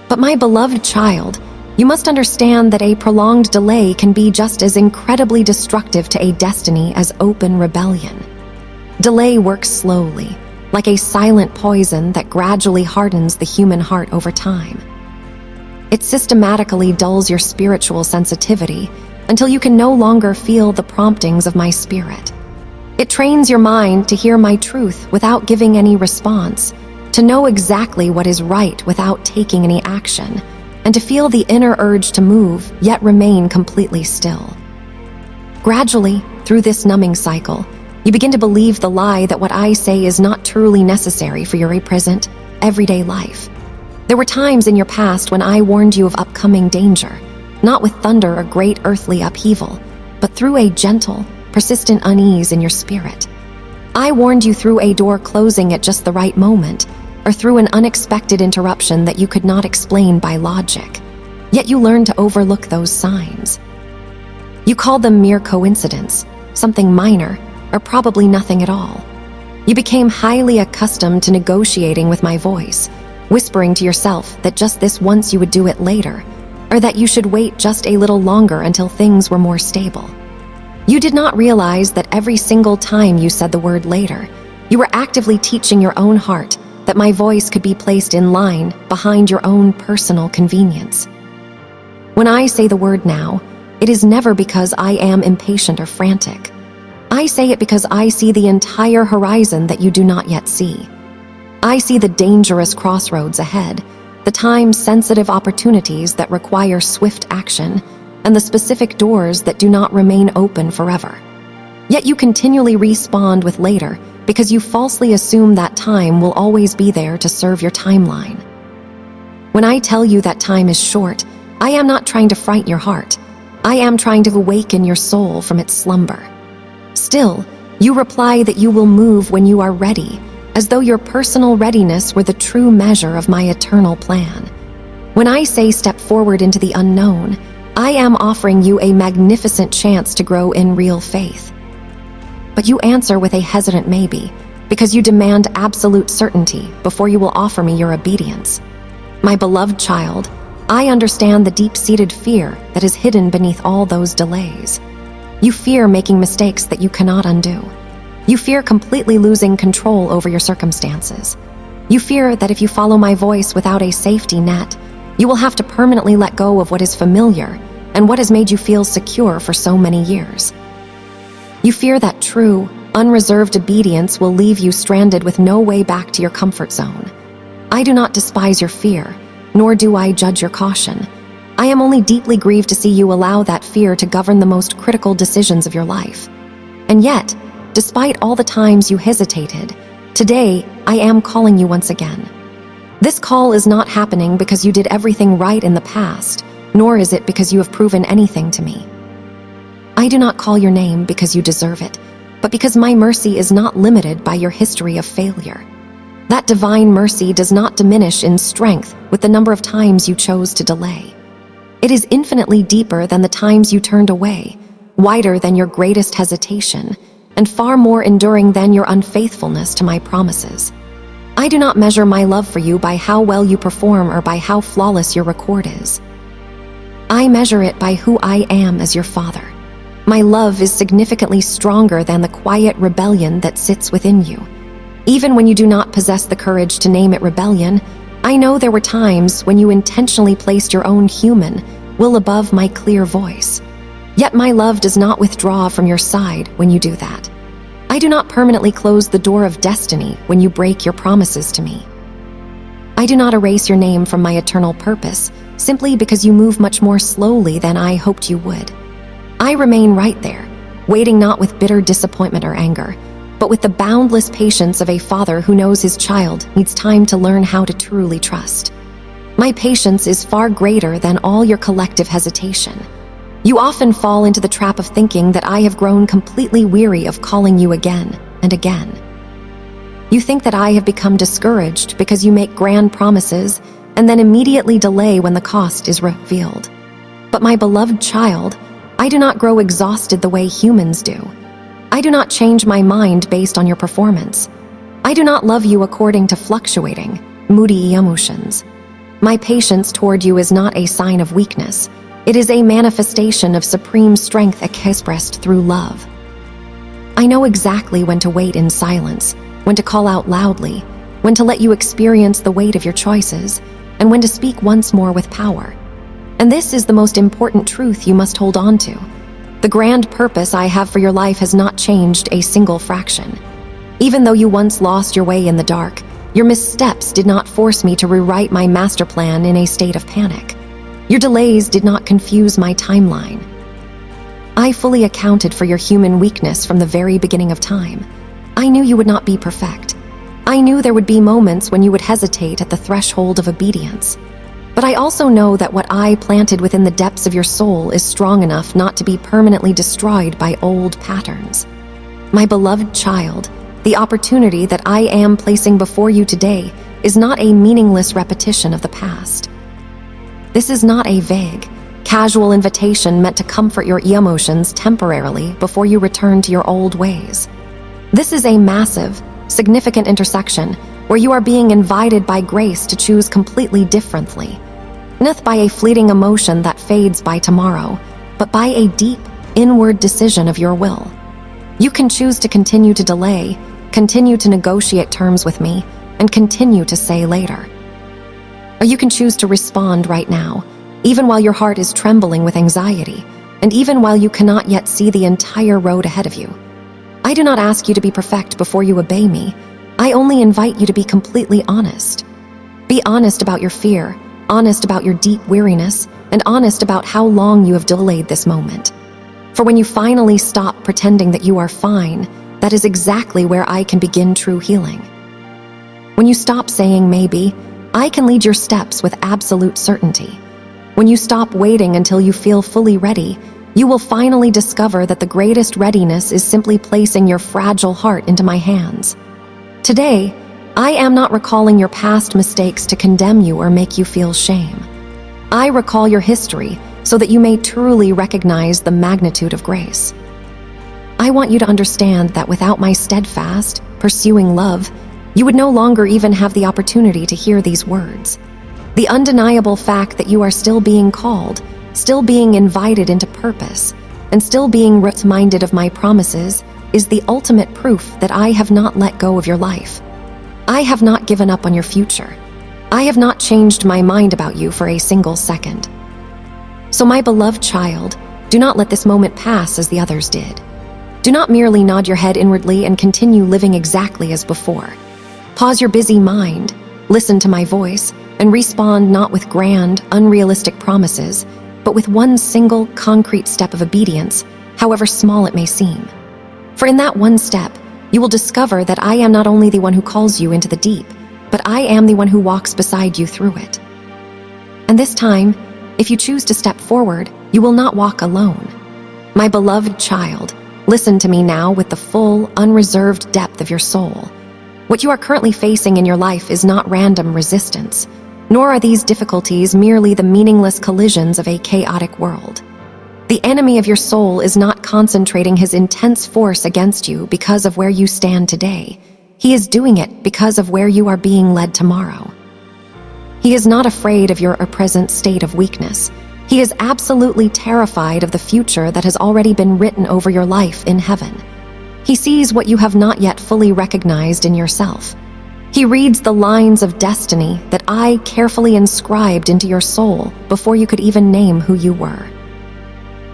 But my beloved child, you must understand that a prolonged delay can be just as incredibly destructive to a destiny as open rebellion. Delay works slowly, like a silent poison that gradually hardens the human heart over time. It systematically dulls your spiritual sensitivity until you can no longer feel the promptings of my spirit. It trains your mind to hear my truth without giving any response, to know exactly what is right without taking any action, and to feel the inner urge to move yet remain completely still. Gradually, through this numbing cycle, you begin to believe the lie that what I say is not truly necessary for your present, everyday life. There were times in your past when I warned you of upcoming danger, not with thunder or great earthly upheaval, but through a gentle, persistent unease in your spirit. I warned you through a door closing at just the right moment, or through an unexpected interruption that you could not explain by logic. Yet you learned to overlook those signs. You called them mere coincidence, something minor, or probably nothing at all. You became highly accustomed to negotiating with my voice, whispering to yourself that just this once you would do it later, or that you should wait just a little longer until things were more stable. You did not realize that every single time you said the word later, you were actively teaching your own heart that my voice could be placed in line behind your own personal convenience. When I say the word now, it is never because I am impatient or frantic. I say it because I see the entire horizon that you do not yet see. I see the dangerous crossroads ahead, the time-sensitive opportunities that require swift action, and the specific doors that do not remain open forever. Yet you continually respond with later because you falsely assume that time will always be there to serve your timeline. When I tell you that time is short, I am not trying to frighten your heart. I am trying to awaken your soul from its slumber. Still, you reply that you will move when you are ready, as though your personal readiness were the true measure of my eternal plan. When I say step forward into the unknown, I am offering you a magnificent chance to grow in real faith. But you answer with a hesitant maybe, because you demand absolute certainty before you will offer me your obedience. My beloved child, I understand the deep-seated fear that is hidden beneath all those delays. You fear making mistakes that you cannot undo. You fear completely losing control over your circumstances. You fear that if you follow my voice without a safety net, you will have to permanently let go of what is familiar and what has made you feel secure for so many years. You fear that true, unreserved obedience will leave you stranded with no way back to your comfort zone. I do not despise your fear, nor do I judge your caution. I am only deeply grieved to see you allow that fear to govern the most critical decisions of your life. And yet, despite all the times you hesitated, today I am calling you once again. This call is not happening because you did everything right in the past, nor is it because you have proven anything to me. I do not call your name because you deserve it, but because my mercy is not limited by your history of failure. That divine mercy does not diminish in strength with the number of times you chose to delay. It is infinitely deeper than the times you turned away, wider than your greatest hesitation, and far more enduring than your unfaithfulness to my promises. I do not measure my love for you by how well you perform or by how flawless your record is. I measure it by who I am as your father. My love is significantly stronger than the quiet rebellion that sits within you. Even when you do not possess the courage to name it rebellion, I know there were times when you intentionally placed your own human will above my clear voice. Yet my love does not withdraw from your side when you do that. I do not permanently close the door of destiny when you break your promises to me. I do not erase your name from my eternal purpose simply because you move much more slowly than I hoped you would. I remain right there, waiting not with bitter disappointment or anger, but with the boundless patience of a father who knows his child needs time to learn how to truly trust. My patience is far greater than all your collective hesitation. You often fall into the trap of thinking that I have grown completely weary of calling you again and again. You think that I have become discouraged because you make grand promises and then immediately delay when the cost is revealed. But my beloved child, I do not grow exhausted the way humans do. I do not change my mind based on your performance. I do not love you according to fluctuating, moody emotions. My patience toward you is not a sign of weakness. It is a manifestation of supreme strength expressed through love. I know exactly when to wait in silence, when to call out loudly, when to let you experience the weight of your choices, and when to speak once more with power. And this is the most important truth you must hold on to. The grand purpose I have for your life has not changed a single fraction. Even though you once lost your way in the dark, your missteps did not force me to rewrite my master plan in a state of panic. Your delays did not confuse my timeline. I fully accounted for your human weakness from the very beginning of time. I knew you would not be perfect. I knew there would be moments when you would hesitate at the threshold of obedience. But I also know that what I planted within the depths of your soul is strong enough not to be permanently destroyed by old patterns. My beloved child, the opportunity that I am placing before you today is not a meaningless repetition of the past. This is not a vague, casual invitation meant to comfort your emotions temporarily before you return to your old ways. This is a massive, significant intersection where you are being invited by grace to choose completely differently, not by a fleeting emotion that fades by tomorrow, but by a deep, inward decision of your will. You can choose to continue to delay, continue to negotiate terms with me, and continue to say later. Or you can choose to respond right now, even while your heart is trembling with anxiety, and even while you cannot yet see the entire road ahead of you. I do not ask you to be perfect before you obey me. I only invite you to be completely honest. Be honest about your fear, honest about your deep weariness, and honest about how long you have delayed this moment. For when you finally stop pretending that you are fine, that is exactly where I can begin true healing. When you stop saying maybe, I can lead your steps with absolute certainty. When you stop waiting until you feel fully ready, you will finally discover that the greatest readiness is simply placing your fragile heart into my hands. Today, I am not recalling your past mistakes to condemn you or make you feel shame. I recall your history so that you may truly recognize the magnitude of grace. I want you to understand that without my steadfast, pursuing love, you would no longer even have the opportunity to hear these words. The undeniable fact that you are still being called, still being invited into purpose, and still being reminded of my promises is the ultimate proof that I have not let go of your life. I have not given up on your future. I have not changed my mind about you for a single second. So my beloved child, do not let this moment pass as the others did. Do not merely nod your head inwardly and continue living exactly as before. Pause your busy mind, listen to my voice, and respond not with grand, unrealistic promises, but with one single, concrete step of obedience, however small it may seem. For in that one step, you will discover that I am not only the one who calls you into the deep, but I am the one who walks beside you through it. And this time, if you choose to step forward, you will not walk alone. My beloved child, listen to me now with the full, unreserved depth of your soul. What you are currently facing in your life is not random resistance, nor are these difficulties merely the meaningless collisions of a chaotic world. The enemy of your soul is not concentrating his intense force against you because of where you stand today. He is doing it because of where you are being led tomorrow. He is not afraid of your present state of weakness. He is absolutely terrified of the future that has already been written over your life in heaven. He sees what you have not yet fully recognized in yourself. He reads the lines of destiny that I carefully inscribed into your soul before you could even name who you were.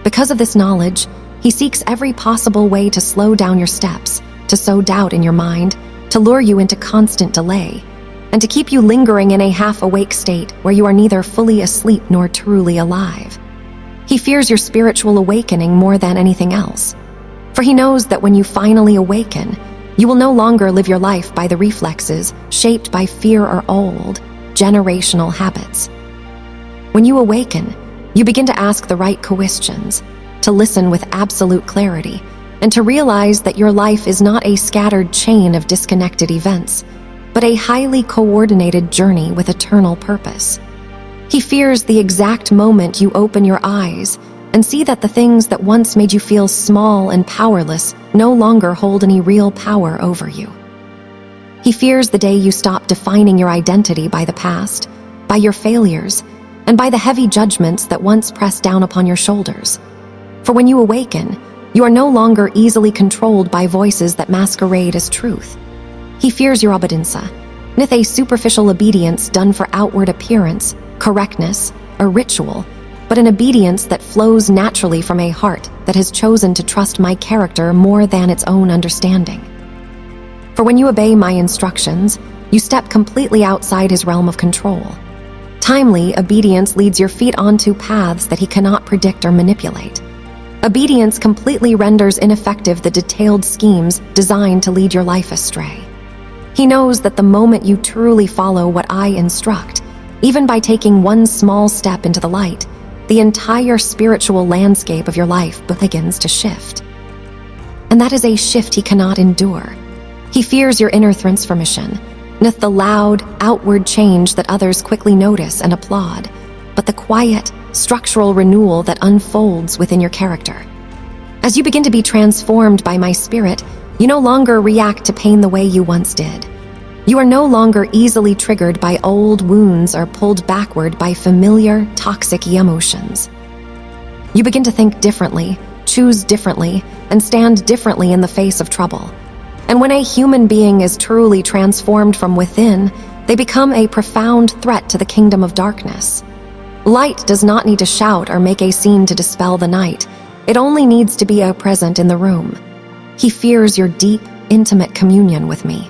Because of this knowledge, he seeks every possible way to slow down your steps, to sow doubt in your mind, to lure you into constant delay, and to keep you lingering in a half-awake state where you are neither fully asleep nor truly alive. He fears your spiritual awakening more than anything else. For he knows that when you finally awaken, you will no longer live your life by the reflexes shaped by fear or old, generational habits. When you awaken, you begin to ask the right questions, to listen with absolute clarity, and to realize that your life is not a scattered chain of disconnected events, but a highly coordinated journey with eternal purpose. He fears the exact moment you open your eyes and see that the things that once made you feel small and powerless no longer hold any real power over you. He fears the day you stop defining your identity by the past, by your failures, and by the heavy judgments that once pressed down upon your shoulders. For when you awaken, you are no longer easily controlled by voices that masquerade as truth. He fears your obedience, not a superficial obedience done for outward appearance, correctness, or ritual, but an obedience that flows naturally from a heart that has chosen to trust my character more than its own understanding. For when you obey my instructions, you step completely outside his realm of control. Timely obedience leads your feet onto paths that he cannot predict or manipulate. Obedience completely renders ineffective the detailed schemes designed to lead your life astray. He knows that the moment you truly follow what I instruct, even by taking one small step into the light, the entire spiritual landscape of your life begins to shift. And that is a shift he cannot endure. He fears your inner transformation, not the loud, outward change that others quickly notice and applaud, but the quiet, structural renewal that unfolds within your character. As you begin to be transformed by my spirit, you no longer react to pain the way you once did. You are no longer easily triggered by old wounds or pulled backward by familiar, toxic emotions. You begin to think differently, choose differently, and stand differently in the face of trouble. And when a human being is truly transformed from within, they become a profound threat to the kingdom of darkness. Light does not need to shout or make a scene to dispel the night. It only needs to be present in the room. He fears your deep, intimate communion with me.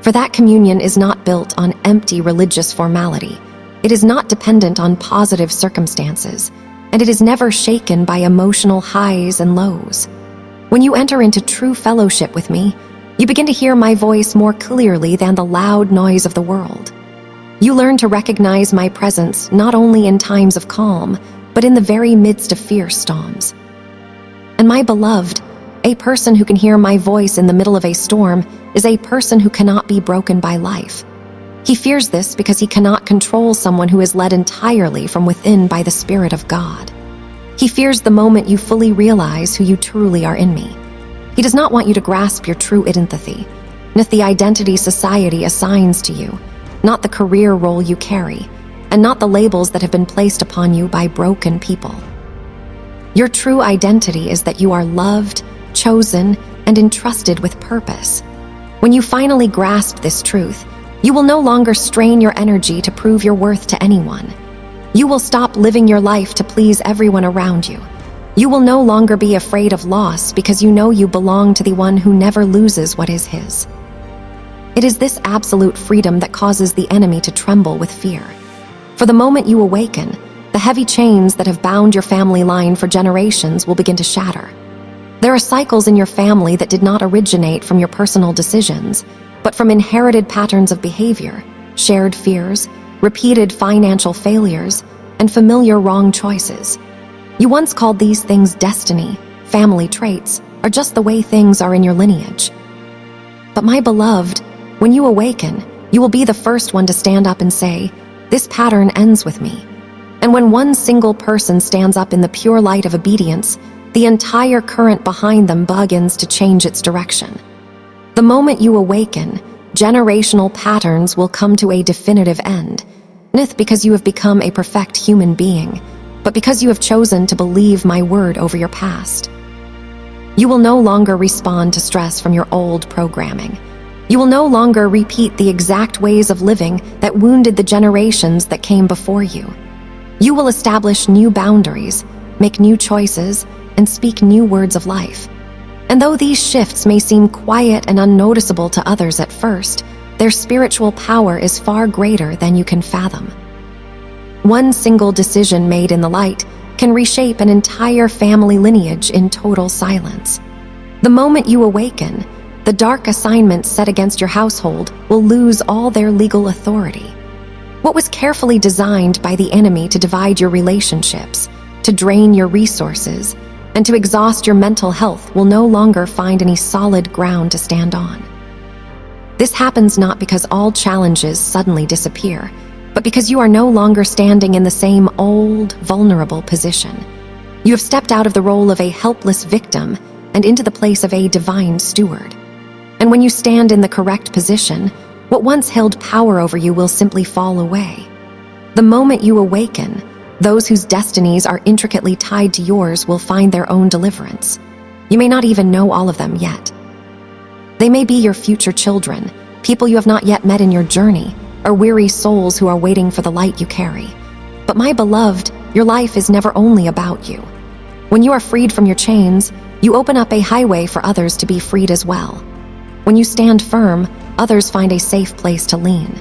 For that communion is not built on empty religious formality. It is not dependent on positive circumstances, and it is never shaken by emotional highs and lows. When you enter into true fellowship with me, you begin to hear my voice more clearly than the loud noise of the world. You learn to recognize my presence not only in times of calm, but in the very midst of fierce storms. And my beloved, a person who can hear my voice in the middle of a storm is a person who cannot be broken by life. He fears this because he cannot control someone who is led entirely from within by the Spirit of God. He fears the moment you fully realize who you truly are in me. He does not want you to grasp your true identity, not the identity society assigns to you, not the career role you carry, and not the labels that have been placed upon you by broken people. Your true identity is that you are loved, chosen, and entrusted with purpose. When you finally grasp this truth, you will no longer strain your energy to prove your worth to anyone. You will stop living your life to please everyone around you. You will no longer be afraid of loss because you know you belong to the one who never loses what is his. It is this absolute freedom that causes the enemy to tremble with fear. For the moment you awaken, the heavy chains that have bound your family line for generations will begin to shatter. There are cycles in your family that did not originate from your personal decisions, but from inherited patterns of behavior, shared fears, repeated financial failures, and familiar wrong choices. You once called these things destiny, family traits, or just the way things are in your lineage. But my beloved, when you awaken, you will be the first one to stand up and say, "This pattern ends with me." And when one single person stands up in the pure light of obedience, the entire current behind them begins to change its direction. The moment you awaken, generational patterns will come to a definitive end, not because you have become a perfect human being, but because you have chosen to believe my word over your past. You will no longer respond to stress from your old programming. You will no longer repeat the exact ways of living that wounded the generations that came before you. You will establish new boundaries, make new choices, and speak new words of life. And though these shifts may seem quiet and unnoticeable to others at first, their spiritual power is far greater than you can fathom. One single decision made in the light can reshape an entire family lineage in total silence. The moment you awaken, the dark assignments set against your household will lose all their legal authority. What was carefully designed by the enemy to divide your relationships, to drain your resources, and to exhaust your mental health will no longer find any solid ground to stand on. This happens not because all challenges suddenly disappear, but because you are no longer standing in the same old, vulnerable position. You have stepped out of the role of a helpless victim and into the place of a divine steward. And when you stand in the correct position, what once held power over you will simply fall away. The moment you awaken, those whose destinies are intricately tied to yours will find their own deliverance. You may not even know all of them yet. They may be your future children, people you have not yet met in your journey, or weary souls who are waiting for the light you carry. But my beloved, your life is never only about you. When you are freed from your chains, you open up a highway for others to be freed as well. When you stand firm, others find a safe place to lean.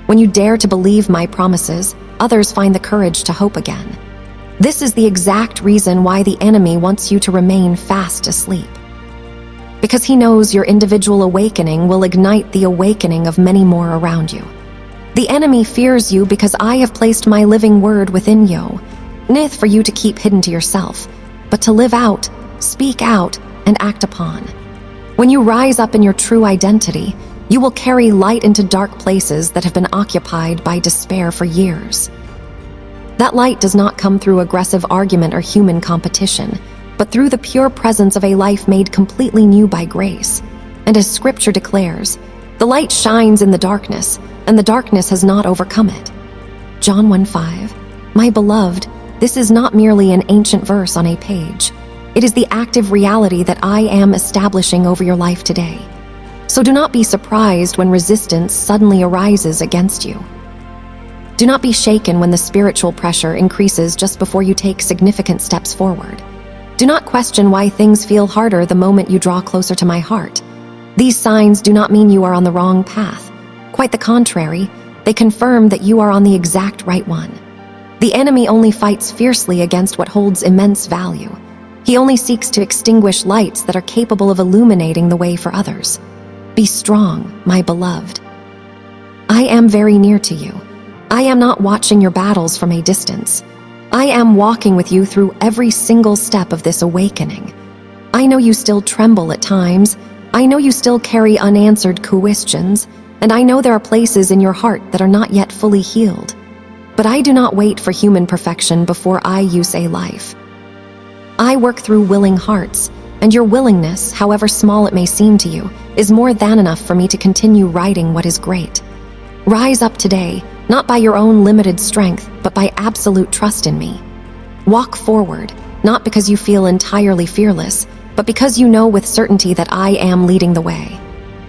When you dare to believe my promises, others find the courage to hope again. This is the exact reason why the enemy wants you to remain fast asleep. Because he knows your individual awakening will ignite the awakening of many more around you. The enemy fears you because I have placed my living word within you, not for you to keep hidden to yourself, but to live out, speak out, and act upon. When you rise up in your true identity, you will carry light into dark places that have been occupied by despair for years. That light does not come through aggressive argument or human competition, but through the pure presence of a life made completely new by grace. And as Scripture declares, the light shines in the darkness, and the darkness has not overcome it. John 1:5. My beloved, this is not merely an ancient verse on a page. It is the active reality that I am establishing over your life today. So do not be surprised when resistance suddenly arises against you. Do not be shaken when the spiritual pressure increases just before you take significant steps forward. Do not question why things feel harder the moment you draw closer to my heart. These signs do not mean you are on the wrong path. Quite the contrary, they confirm that you are on the exact right one. The enemy only fights fiercely against what holds immense value. He only seeks to extinguish lights that are capable of illuminating the way for others. Be strong, my beloved. I am very near to you. I am not watching your battles from a distance. I am walking with you through every single step of this awakening. I know you still tremble at times. I know you still carry unanswered questions, and I know there are places in your heart that are not yet fully healed. But I do not wait for human perfection before I use a life. I work through willing hearts, and your willingness, however small it may seem to you, is more than enough for me to continue writing what is great. Rise up today, not by your own limited strength, but by absolute trust in me. Walk forward, not because you feel entirely fearless, but because you know with certainty that I am leading the way.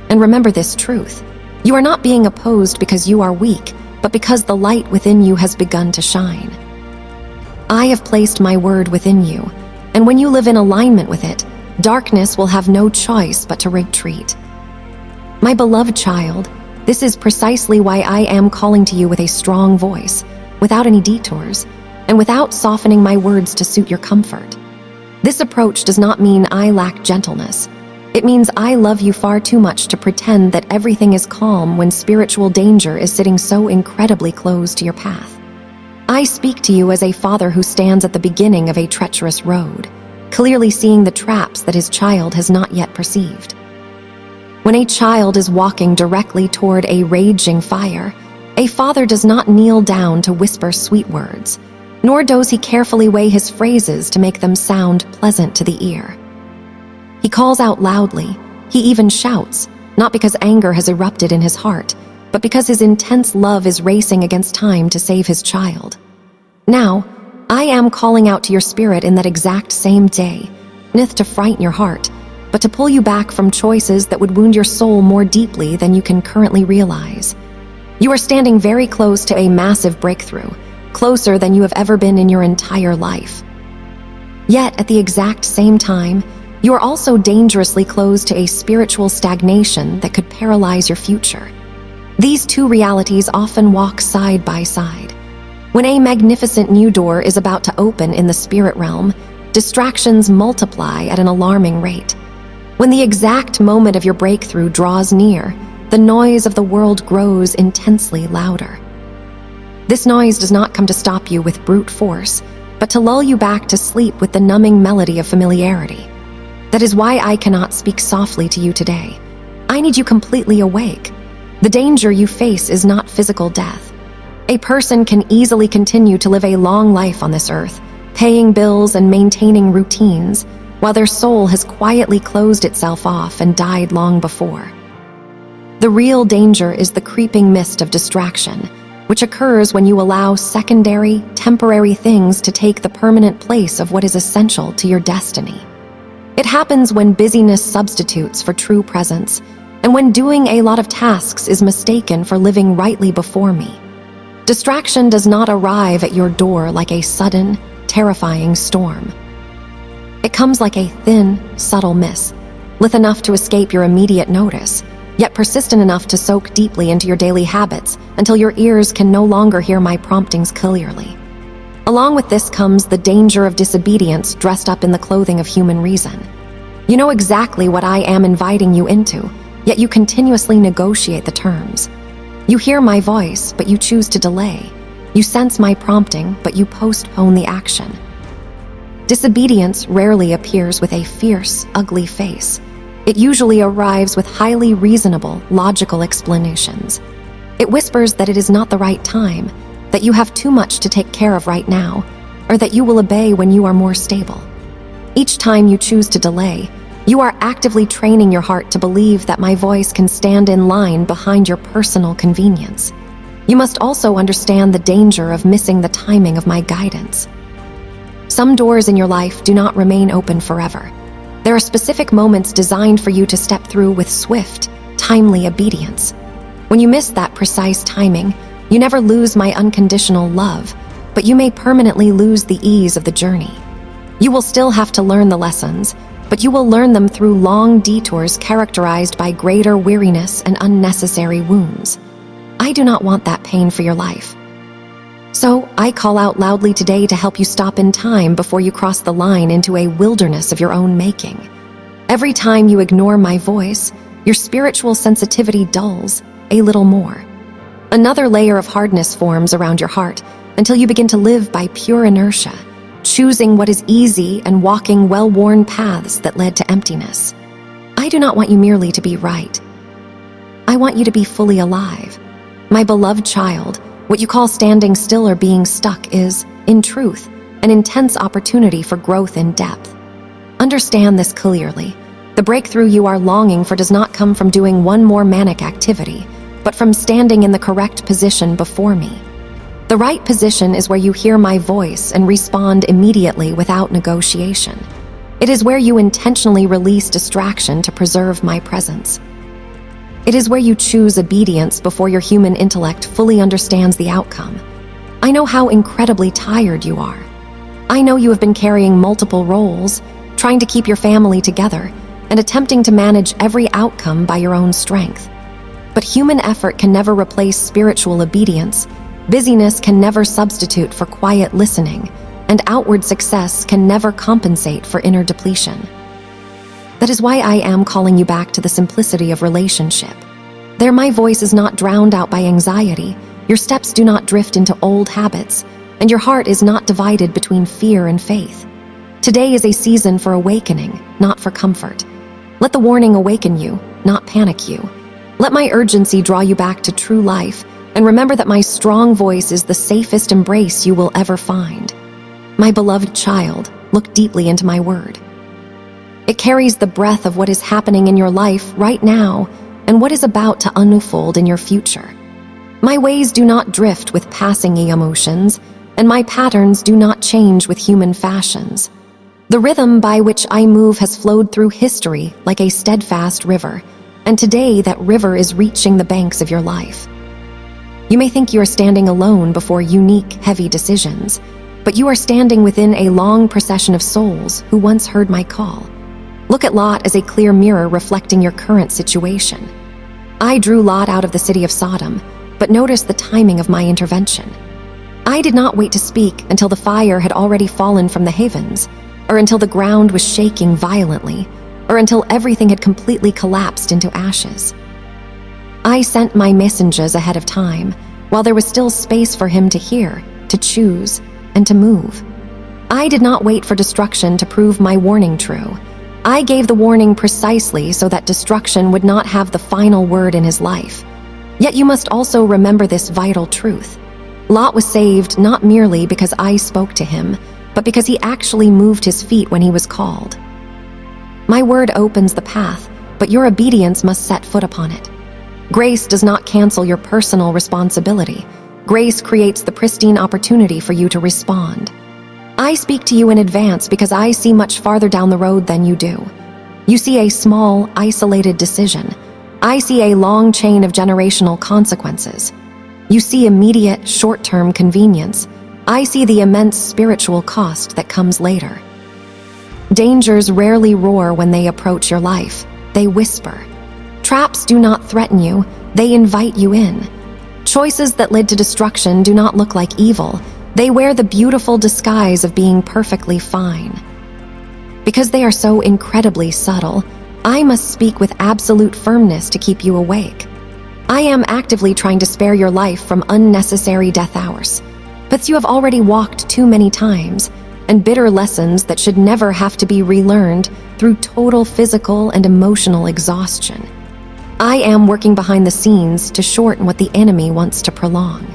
And remember this truth. You are not being opposed because you are weak, but because the light within you has begun to shine. I have placed my word within you, and when you live in alignment with it, darkness will have no choice but to retreat. My beloved child, this is precisely why I am calling to you with a strong voice, without any detours, and without softening my words to suit your comfort. This approach does not mean I lack gentleness. It means I love you far too much to pretend that everything is calm when spiritual danger is sitting so incredibly close to your path. I speak to you as a father who stands at the beginning of a treacherous road, clearly seeing the traps that his child has not yet perceived. When a child is walking directly toward a raging fire, a father does not kneel down to whisper sweet words, nor does he carefully weigh his phrases to make them sound pleasant to the ear. He calls out loudly, he even shouts, not because anger has erupted in his heart, but because his intense love is racing against time to save his child. Now, I am calling out to your spirit in that exact same day, not to frighten your heart, but to pull you back from choices that would wound your soul more deeply than you can currently realize. You are standing very close to a massive breakthrough, closer than you have ever been in your entire life. Yet, at the exact same time, you are also dangerously close to a spiritual stagnation that could paralyze your future. These two realities often walk side by side. When a magnificent new door is about to open in the spirit realm, distractions multiply at an alarming rate. When the exact moment of your breakthrough draws near, the noise of the world grows intensely louder. This noise does not come to stop you with brute force, but to lull you back to sleep with the numbing melody of familiarity. That is why I cannot speak softly to you today. I need you completely awake. The danger you face is not physical death. A person can easily continue to live a long life on this earth, paying bills and maintaining routines, while their soul has quietly closed itself off and died long before. The real danger is the creeping mist of distraction, which occurs when you allow secondary, temporary things to take the permanent place of what is essential to your destiny. It happens when busyness substitutes for true presence, and when doing a lot of tasks is mistaken for living rightly before me. Distraction does not arrive at your door like a sudden, terrifying storm. It comes like a thin, subtle mist, lithe enough to escape your immediate notice, yet persistent enough to soak deeply into your daily habits until your ears can no longer hear my promptings clearly. Along with this comes the danger of disobedience dressed up in the clothing of human reason. You know exactly what I am inviting you into, yet you continuously negotiate the terms. You hear my voice, but you choose to delay. You sense my prompting, but you postpone the action. Disobedience rarely appears with a fierce, ugly face. It usually arrives with highly reasonable, logical explanations. It whispers that it is not the right time, that you have too much to take care of right now, or that you will obey when you are more stable. Each time you choose to delay, you are actively training your heart to believe that my voice can stand in line behind your personal convenience. You must also understand the danger of missing the timing of my guidance. Some doors in your life do not remain open forever. There are specific moments designed for you to step through with swift, timely obedience. When you miss that precise timing, you never lose my unconditional love, but you may permanently lose the ease of the journey. You will still have to learn the lessons, but you will learn them through long detours characterized by greater weariness and unnecessary wounds. I do not want that pain for your life. So, I call out loudly today to help you stop in time before you cross the line into a wilderness of your own making. Every time you ignore my voice, your spiritual sensitivity dulls a little more. Another layer of hardness forms around your heart until you begin to live by pure inertia, choosing what is easy and walking well-worn paths that led to emptiness. I do not want you merely to be right. I want you to be fully alive. My beloved child, what you call standing still or being stuck is, in truth, an intense opportunity for growth in depth. Understand this clearly. The breakthrough you are longing for does not come from doing one more manic activity, but from standing in the correct position before me. The right position is where you hear my voice and respond immediately without negotiation. It is where you intentionally release distraction to preserve my presence. It is where you choose obedience before your human intellect fully understands the outcome. I know how incredibly tired you are. I know you have been carrying multiple roles, trying to keep your family together, and attempting to manage every outcome by your own strength. But human effort can never replace spiritual obedience, busyness can never substitute for quiet listening, and outward success can never compensate for inner depletion. That is why I am calling you back to the simplicity of relationship. There, my voice is not drowned out by anxiety, your steps do not drift into old habits, and your heart is not divided between fear and faith. Today is a season for awakening, not for comfort. Let the warning awaken you, not panic you. Let my urgency draw you back to true life, and remember that my strong voice is the safest embrace you will ever find. My beloved child, look deeply into my word. It carries the breath of what is happening in your life right now and what is about to unfold in your future. My ways do not drift with passing emotions, and my patterns do not change with human fashions. The rhythm by which I move has flowed through history like a steadfast river, and today that river is reaching the banks of your life. You may think you are standing alone before unique, heavy decisions, but you are standing within a long procession of souls who once heard my call. Look at Lot as a clear mirror reflecting your current situation. I drew Lot out of the city of Sodom, but notice the timing of my intervention. I did not wait to speak until the fire had already fallen from the heavens, or until the ground was shaking violently, or until everything had completely collapsed into ashes. I sent my messengers ahead of time, while there was still space for him to hear, to choose, and to move. I did not wait for destruction to prove my warning true. I gave the warning precisely so that destruction would not have the final word in his life. Yet you must also remember this vital truth. Lot was saved not merely because I spoke to him, but because he actually moved his feet when he was called. My word opens the path, but your obedience must set foot upon it. Grace does not cancel your personal responsibility. Grace creates the pristine opportunity for you to respond. I speak to you in advance because I see much farther down the road than you do. You see a small, isolated decision. I see a long chain of generational consequences. You see immediate, short-term convenience. I see the immense spiritual cost that comes later. Dangers rarely roar when they approach your life. They whisper. Traps do not threaten you, they invite you in. Choices that led to destruction do not look like evil. They wear the beautiful disguise of being perfectly fine. Because they are so incredibly subtle, I must speak with absolute firmness to keep you awake. I am actively trying to spare your life from unnecessary death hours. Paths you have already walked too many times, and bitter lessons that should never have to be relearned through total physical and emotional exhaustion. I am working behind the scenes to shorten what the enemy wants to prolong.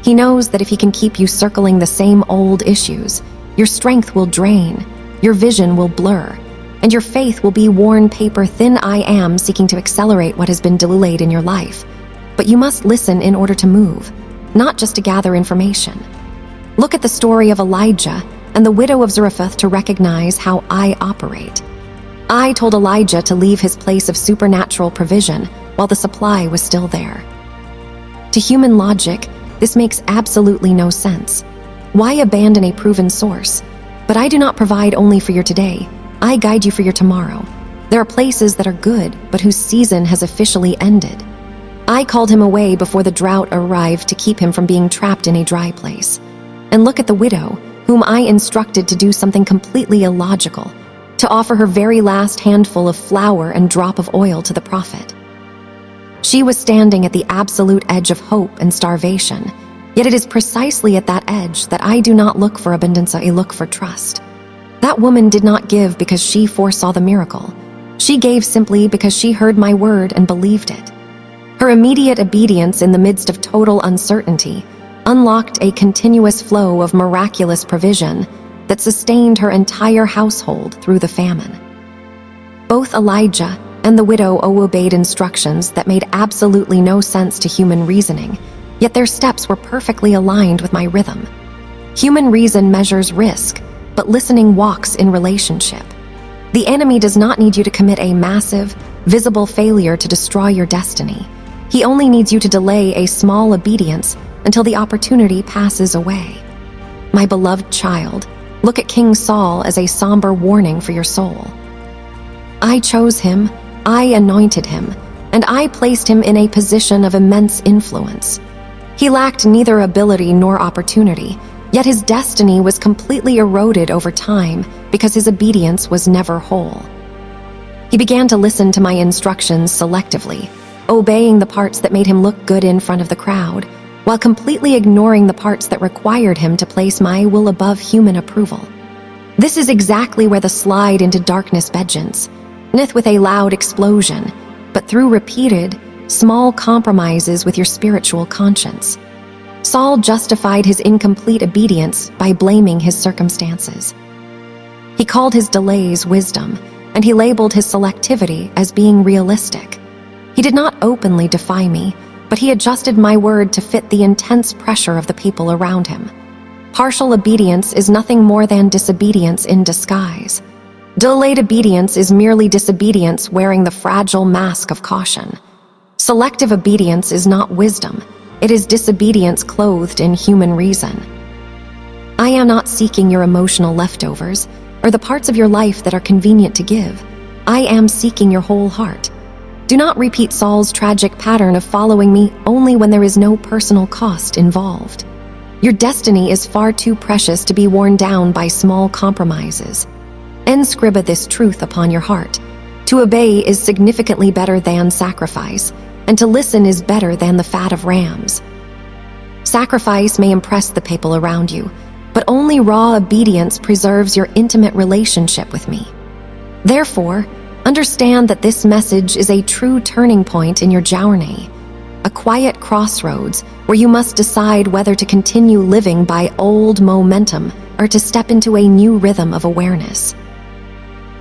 He knows that if he can keep you circling the same old issues, your strength will drain, your vision will blur, and your faith will be worn paper thin. I am seeking to accelerate what has been delayed in your life, but you must listen in order to move, not just to gather information. Look at the story of Elijah and the widow of Zarephath to recognize how I operate. I told Elijah to leave his place of supernatural provision while the supply was still there. To human logic, this makes absolutely no sense. Why abandon a proven source? But I do not provide only for your today. I guide you for your tomorrow. There are places that are good, but whose season has officially ended. I called him away before the drought arrived to keep him from being trapped in a dry place. And look at the widow, whom I instructed to do something completely illogical, to offer her very last handful of flour and drop of oil to the prophet. She was standing at the absolute edge of hope and starvation, yet it is precisely at that edge that I do not look for abundance, I look for trust. That woman did not give because she foresaw the miracle. She gave simply because she heard my word and believed it. Her immediate obedience in the midst of total uncertainty unlocked a continuous flow of miraculous provision that sustained her entire household through the famine. Both Elijah and the widow obeyed instructions that made absolutely no sense to human reasoning, yet their steps were perfectly aligned with my rhythm. Human reason measures risk, but listening walks in relationship. The enemy does not need you to commit a massive, visible failure to destroy your destiny. He only needs you to delay a small obedience until the opportunity passes away. My beloved child, look at King Saul as a somber warning for your soul. I chose him, I anointed him, and I placed him in a position of immense influence. He lacked neither ability nor opportunity, yet his destiny was completely eroded over time because his obedience was never whole. He began to listen to my instructions selectively, obeying the parts that made him look good in front of the crowd, while completely ignoring the parts that required him to place my will above human approval. This is exactly where the slide into darkness begins, not with a loud explosion, but through repeated, small compromises with your spiritual conscience. Saul justified his incomplete obedience by blaming his circumstances. He called his delays wisdom, and he labeled his selectivity as being realistic. He did not openly defy me, but he adjusted my word to fit the intense pressure of the people around him. Partial obedience is nothing more than disobedience in disguise. Delayed obedience is merely disobedience wearing the fragile mask of caution. Selective obedience is not wisdom. It is disobedience clothed in human reason. I am not seeking your emotional leftovers or the parts of your life that are convenient to give. I am seeking your whole heart. Do not repeat Saul's tragic pattern of following me only when there is no personal cost involved. Your destiny is far too precious to be worn down by small compromises. Inscribe this truth upon your heart. To obey is significantly better than sacrifice, and to listen is better than the fat of rams. Sacrifice may impress the people around you, but only raw obedience preserves your intimate relationship with me. Therefore, understand that this message is a true turning point in your journey, a quiet crossroads where you must decide whether to continue living by old momentum or to step into a new rhythm of awareness.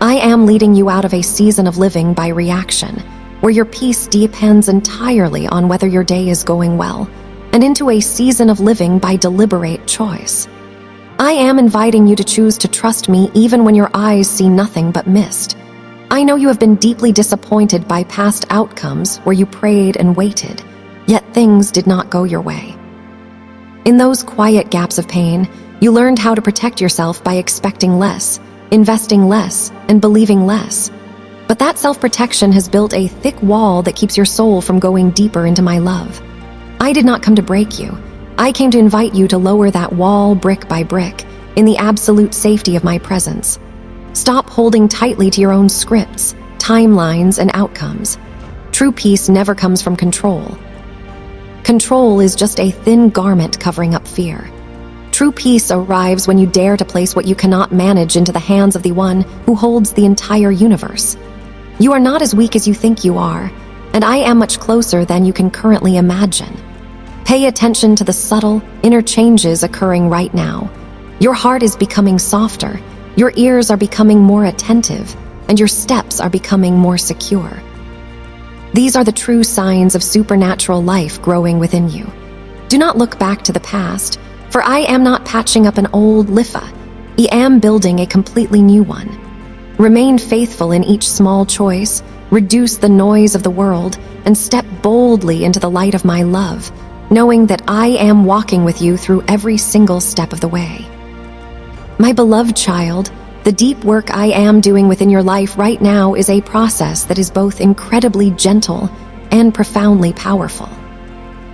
I am leading you out of a season of living by reaction, where your peace depends entirely on whether your day is going well, and into a season of living by deliberate choice. I am inviting you to choose to trust me even when your eyes see nothing but mist. I know you have been deeply disappointed by past outcomes where you prayed and waited, yet things did not go your way. In those quiet gaps of pain, you learned how to protect yourself by expecting less, investing less, and believing less. But that self-protection has built a thick wall that keeps your soul from going deeper into my love. I did not come to break you. I came to invite you to lower that wall brick by brick in the absolute safety of my presence. Stop holding tightly to your own scripts, timelines, and outcomes. True peace never comes from control. Control is just a thin garment covering up fear. True peace arrives when you dare to place what you cannot manage into the hands of the one who holds the entire universe. You are not as weak as you think you are, and I am much closer than you can currently imagine. Pay attention to the subtle, inner changes occurring right now. Your heart is becoming softer, your ears are becoming more attentive, and your steps are becoming more secure. These are the true signs of supernatural life growing within you. Do not look back to the past, for I am not patching up an old lifa. I am building a completely new one. Remain faithful in each small choice, reduce the noise of the world, and step boldly into the light of my love, knowing that I am walking with you through every single step of the way. My beloved child, the deep work I am doing within your life right now is a process that is both incredibly gentle and profoundly powerful.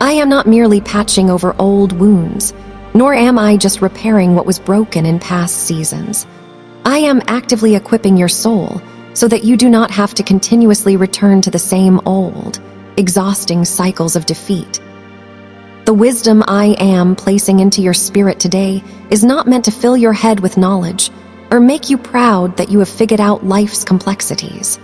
I am not merely patching over old wounds, nor am I just repairing what was broken in past seasons. I am actively equipping your soul so that you do not have to continuously return to the same old, exhausting cycles of defeat. The wisdom I am placing into your spirit today is not meant to fill your head with knowledge or make you proud that you have figured out life's complexities.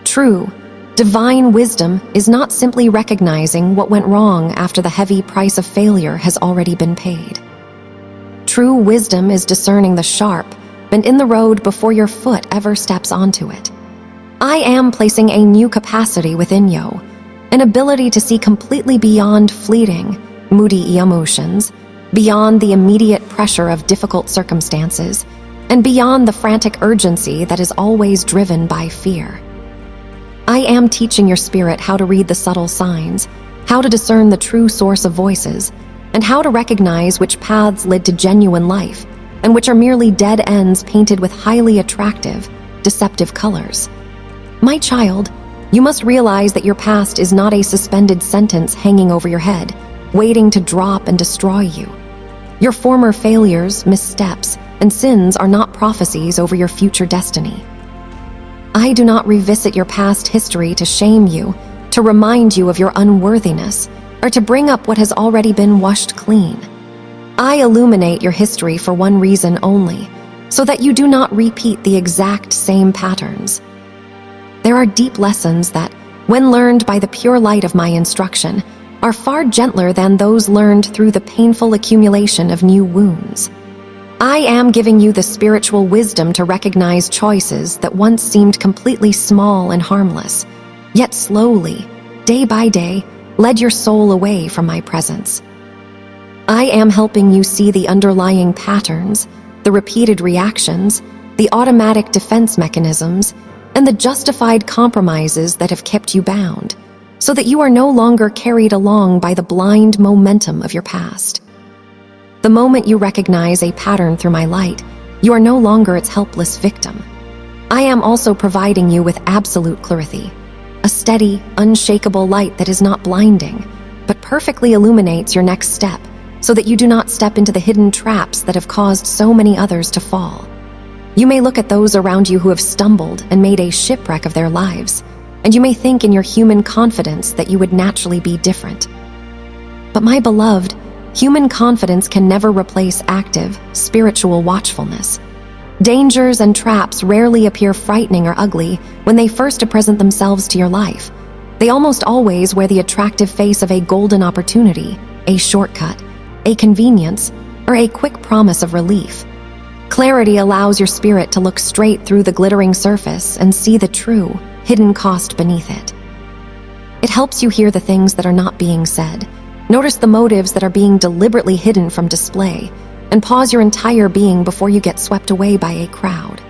True, divine wisdom is not simply recognizing what went wrong after the heavy price of failure has already been paid. True wisdom is discerning the sharp bend in the road before your foot ever steps onto it. I am placing a new capacity within you, an ability to see completely beyond fleeting, moody emotions, beyond the immediate pressure of difficult circumstances, and beyond the frantic urgency that is always driven by fear. I am teaching your spirit how to read the subtle signs, how to discern the true source of voices, and how to recognize which paths lead to genuine life and which are merely dead ends painted with highly attractive, deceptive colors. My child, you must realize that your past is not a suspended sentence hanging over your head, waiting to drop and destroy you. Your former failures, missteps, and sins are not prophecies over your future destiny. I do not revisit your past history to shame you, to remind you of your unworthiness, or to bring up what has already been washed clean. I illuminate your history for one reason only, so that you do not repeat the exact same patterns. There are deep lessons that, when learned by the pure light of my instruction, are far gentler than those learned through the painful accumulation of new wounds. I am giving you the spiritual wisdom to recognize choices that once seemed completely small and harmless, yet slowly, day by day, led your soul away from my presence. I am helping you see the underlying patterns, the repeated reactions, the automatic defense mechanisms, and the justified compromises that have kept you bound, so that you are no longer carried along by the blind momentum of your past. The moment you recognize a pattern through my light, you are no longer its helpless victim. I am also providing you with absolute clarity, a steady, unshakable light that is not blinding, but perfectly illuminates your next step, so that you do not step into the hidden traps that have caused so many others to fall. You may look at those around you who have stumbled and made a shipwreck of their lives, and you may think in your human confidence that you would naturally be different. But my beloved, human confidence can never replace active, spiritual watchfulness. Dangers and traps rarely appear frightening or ugly when they first present themselves to your life. They almost always wear the attractive face of a golden opportunity, a shortcut, a convenience, or a quick promise of relief. Clarity allows your spirit to look straight through the glittering surface and see the true, hidden cost beneath it. It helps you hear the things that are not being said, notice the motives that are being deliberately hidden from display, and pause your entire being before you get swept away by a crowd.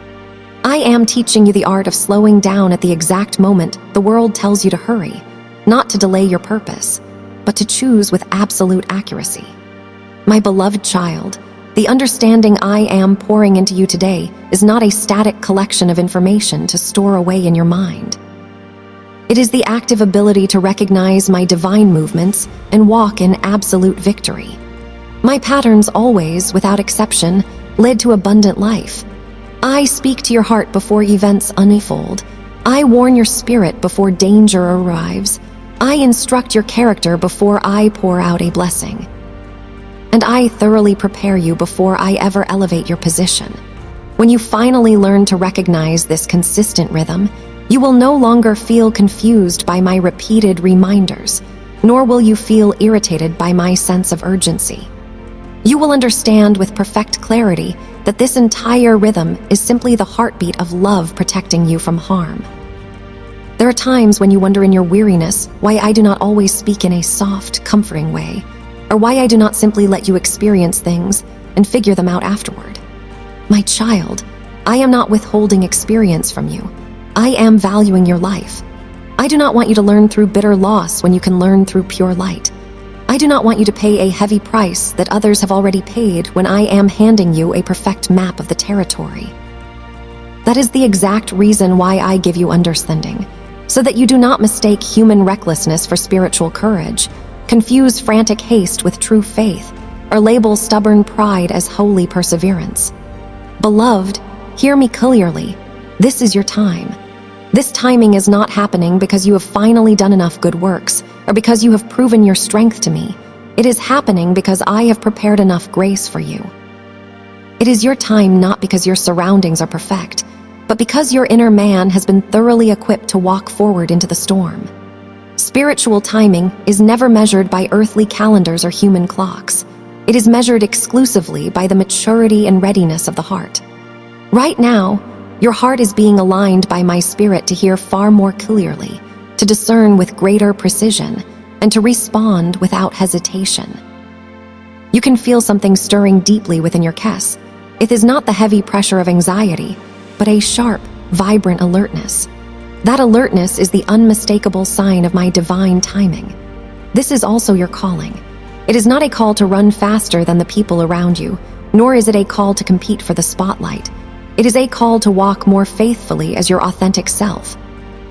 I am teaching you the art of slowing down at the exact moment the world tells you to hurry, not to delay your purpose, but to choose with absolute accuracy. My beloved child, the understanding I am pouring into you today is not a static collection of information to store away in your mind. It is the active ability to recognize my divine movements and walk in absolute victory. My patterns always, without exception, led to abundant life. I speak to your heart before events unfold. I warn your spirit before danger arrives. I instruct your character before I pour out a blessing. And I thoroughly prepare you before I ever elevate your position. When you finally learn to recognize this consistent rhythm, you will no longer feel confused by my repeated reminders, nor will you feel irritated by my sense of urgency. You will understand with perfect clarity that this entire rhythm is simply the heartbeat of love protecting you from harm. There are times when you wonder in your weariness why I do not always speak in a soft, comforting way, or why I do not simply let you experience things and figure them out afterward. My child, I am not withholding experience from you. I am valuing your life. I do not want you to learn through bitter loss when you can learn through pure light. I do not want you to pay a heavy price that others have already paid when I am handing you a perfect map of the territory. That is the exact reason why I give you understanding, so that you do not mistake human recklessness for spiritual courage, confuse frantic haste with true faith, or label stubborn pride as holy perseverance. Beloved, hear me clearly. This is your time. This timing is not happening because you have finally done enough good works, or because you have proven your strength to me. It is happening because I have prepared enough grace for you. It is your time not because your surroundings are perfect, but because your inner man has been thoroughly equipped to walk forward into the storm. Spiritual timing is never measured by earthly calendars or human clocks. It is measured exclusively by the maturity and readiness of the heart. Right now, your heart is being aligned by my spirit to hear far more clearly, to discern with greater precision, and to respond without hesitation. You can feel something stirring deeply within your chest. It is not the heavy pressure of anxiety, but a sharp, vibrant alertness. That alertness is the unmistakable sign of my divine timing. This is also your calling. It is not a call to run faster than the people around you, nor is it a call to compete for the spotlight. It is a call to walk more faithfully as your authentic self.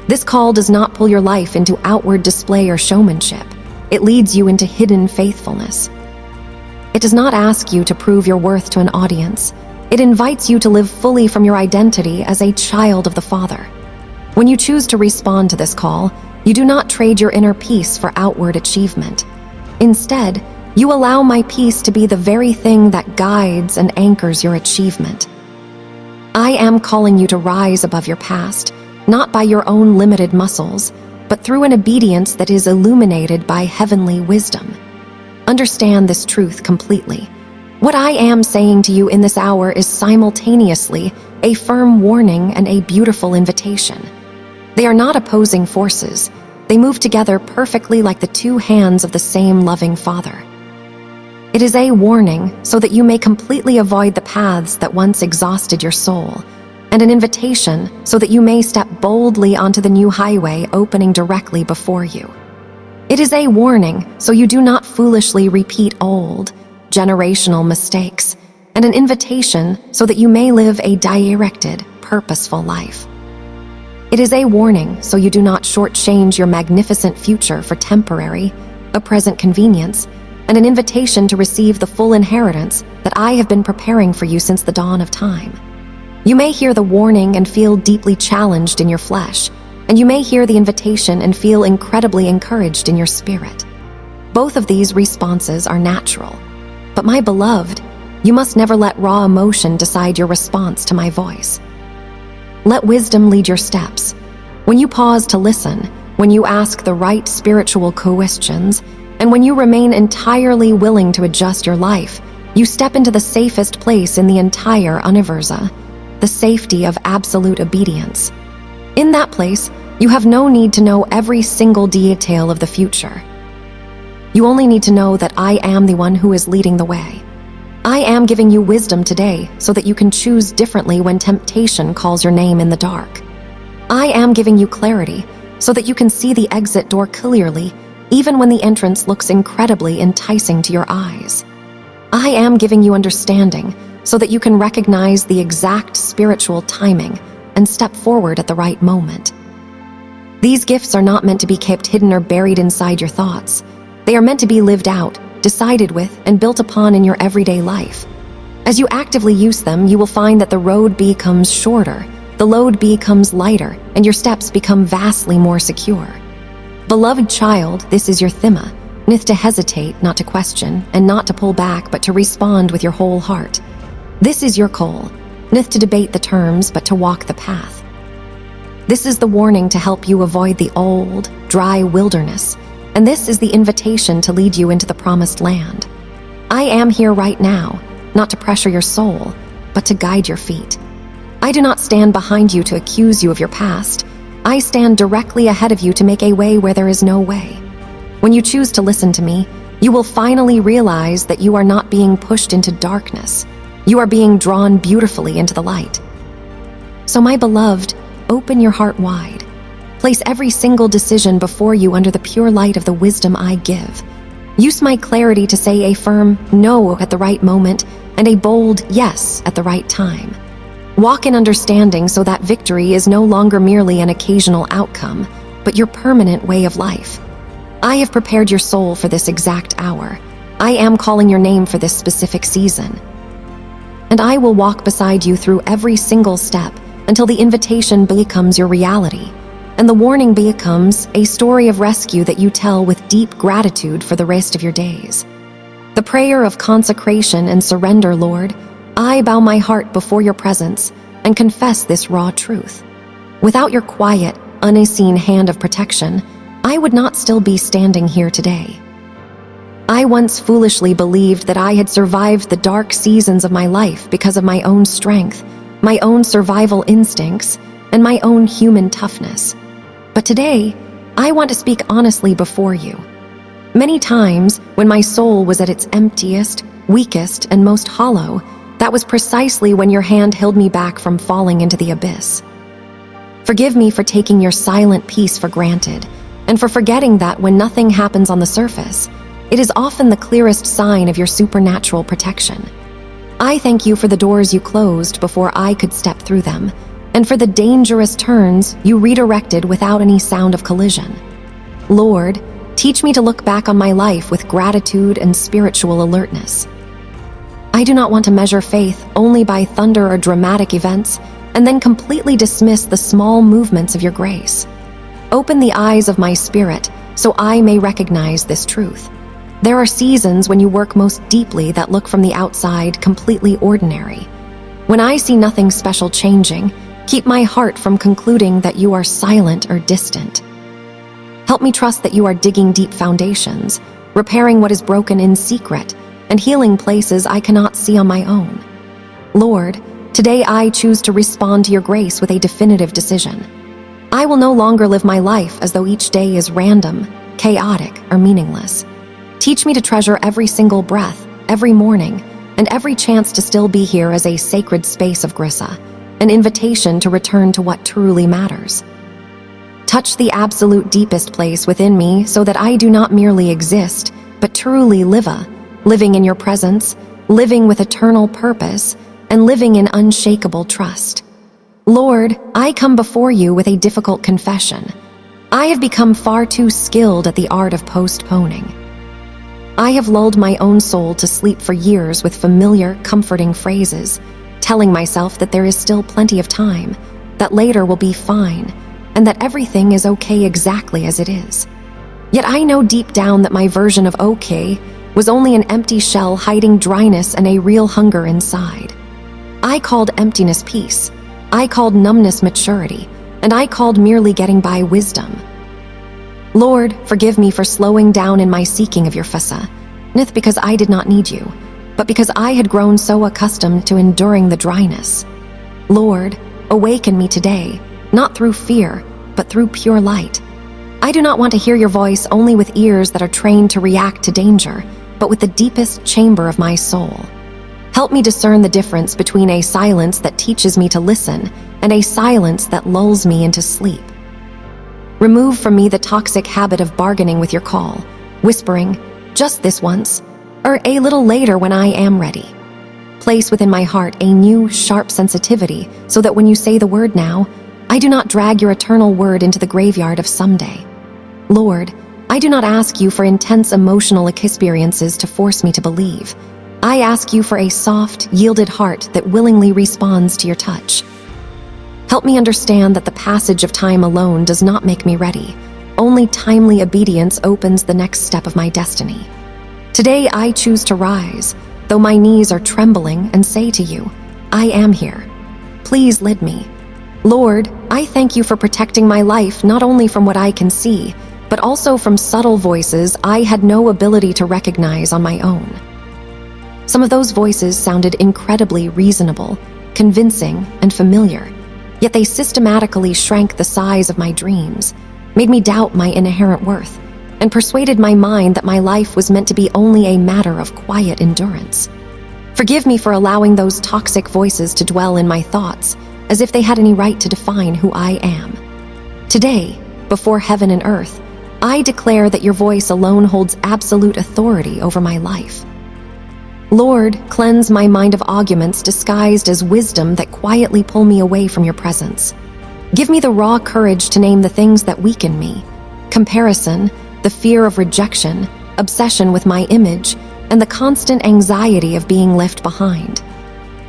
This call does not pull your life into outward display or showmanship. It leads you into hidden faithfulness. It does not ask you to prove your worth to an audience. It invites you to live fully from your identity as a child of the Father. When you choose to respond to this call, you do not trade your inner peace for outward achievement. Instead, you allow my peace to be the very thing that guides and anchors your achievement. I am calling you to rise above your past, not by your own limited muscles, but through an obedience that is illuminated by heavenly wisdom. Understand this truth completely. What I am saying to you in this hour is simultaneously a firm warning and a beautiful invitation. They are not opposing forces. They move together perfectly like the two hands of the same loving Father. It is a warning so that you may completely avoid the paths that once exhausted your soul, and an invitation so that you may step boldly onto the new highway opening directly before you. It is a warning so you do not foolishly repeat old, generational mistakes, and an invitation so that you may live a directed, purposeful life. It is a warning so you do not shortchange your magnificent future for temporary, a present convenience, and an invitation to receive the full inheritance that I have been preparing for you since the dawn of time. You may hear the warning and feel deeply challenged in your flesh, and you may hear the invitation and feel incredibly encouraged in your spirit. Both of these responses are natural. But my beloved, you must never let raw emotion decide your response to my voice. Let wisdom lead your steps. When you pause to listen, when you ask the right spiritual questions, and when you remain entirely willing to adjust your life, you step into the safest place in the entire universe, the safety of absolute obedience. In that place, you have no need to know every single detail of the future. You only need to know that I am the one who is leading the way. I am giving you wisdom today so that you can choose differently when temptation calls your name in the dark. I am giving you clarity so that you can see the exit door clearly, even when the entrance looks incredibly enticing to your eyes. I am giving you understanding so that you can recognize the exact spiritual timing and step forward at the right moment. These gifts are not meant to be kept hidden or buried inside your thoughts. They are meant to be lived out, decided with, and built upon in your everyday life. As you actively use them, you will find that the road becomes shorter, the load becomes lighter, and your steps become vastly more secure. Beloved child, this is your thema, nith to hesitate, not to question, and not to pull back, but to respond with your whole heart. This is your call, nith to debate the terms, but to walk the path. This is the warning to help you avoid the old, dry wilderness, and this is the invitation to lead you into the promised land. I am here right now, not to pressure your soul, but to guide your feet. I do not stand behind you to accuse you of your past. I stand directly ahead of you to make a way where there is no way. When you choose to listen to me, you will finally realize that you are not being pushed into darkness. You are being drawn beautifully into the light. So, my beloved, open your heart wide. Place every single decision before you under the pure light of the wisdom I give. Use my clarity to say a firm no at the right moment and a bold yes at the right time. Walk in understanding so that victory is no longer merely an occasional outcome, but your permanent way of life. I have prepared your soul for this exact hour. I am calling your name for this specific season. And I will walk beside you through every single step until the invitation becomes your reality, and the warning becomes a story of rescue that you tell with deep gratitude for the rest of your days. The prayer of consecration and surrender, Lord, I bow my heart before your presence and confess this raw truth. Without your quiet, unseen hand of protection, I would not still be standing here today. I once foolishly believed that I had survived the dark seasons of my life because of my own strength, my own survival instincts, and my own human toughness. But today, I want to speak honestly before you. Many times, when my soul was at its emptiest, weakest, and most hollow, that was precisely when your hand held me back from falling into the abyss. Forgive me for taking your silent peace for granted, and for forgetting that when nothing happens on the surface, It is often the clearest sign of your supernatural protection. I thank you for the doors you closed before I could step through them, and for the dangerous turns you redirected without any sound of collision. Lord, teach me to look back on my life with gratitude and spiritual alertness. I do not want to measure faith only by thunder or dramatic events, and then completely dismiss the small movements of your grace. Open the eyes of my spirit so I may recognize this truth. There are seasons when you work most deeply that look from the outside completely ordinary. When I see nothing special changing, keep my heart from concluding that you are silent or distant. Help me trust that you are digging deep foundations, repairing what is broken in secret, and healing places I cannot see on my own. Lord, today I choose to respond to your grace with a definitive decision. I will no longer live my life as though each day is random, chaotic, or meaningless. Teach me to treasure every single breath, every morning, and every chance to still be here as a sacred space of Grissa, an invitation to return to what truly matters. Touch the absolute deepest place within me so that I do not merely exist, but truly living in your presence, living with eternal purpose, and living in unshakable trust. Lord, I come before you with a difficult confession. I have become far too skilled at the art of postponing. I have lulled my own soul to sleep for years with familiar, comforting phrases, telling myself that there is still plenty of time, that later will be fine, and that everything is okay exactly as it is. Yet I know deep down that my version of okay was only an empty shell hiding dryness and a real hunger inside. I called emptiness peace, I called numbness maturity, and I called merely getting by wisdom. Lord, forgive me for slowing down in my seeking of your fasa, not because I did not need you, but because I had grown so accustomed to enduring the dryness. Lord, awaken me today, not through fear, but through pure light. I do not want to hear your voice only with ears that are trained to react to danger, but with the deepest chamber of my soul. Help me discern the difference between a silence that teaches me to listen and a silence that lulls me into sleep. Remove from me the toxic habit of bargaining with your call, whispering, just this once, or a little later when I am ready. Place within my heart a new, sharp sensitivity so that when you say the word now, I do not drag your eternal word into the graveyard of someday. Lord, I do not ask you for intense emotional experiences to force me to believe. I ask you for a soft, yielded heart that willingly responds to your touch. Help me understand that the passage of time alone does not make me ready. Only timely obedience opens the next step of my destiny. Today I choose to rise, though my knees are trembling, and say to you, I am here. Please lead me. Lord, I thank you for protecting my life not only from what I can see, but also from subtle voices I had no ability to recognize on my own. Some of those voices sounded incredibly reasonable, convincing, and familiar, yet they systematically shrank the size of my dreams, made me doubt my inherent worth, and persuaded my mind that my life was meant to be only a matter of quiet endurance. Forgive me for allowing those toxic voices to dwell in my thoughts, as if they had any right to define who I am. Today, before heaven and earth, I declare that your voice alone holds absolute authority over my life. Lord, cleanse my mind of arguments disguised as wisdom that quietly pull me away from your presence. Give me the raw courage to name the things that weaken me: comparison, the fear of rejection, obsession with my image, and the constant anxiety of being left behind.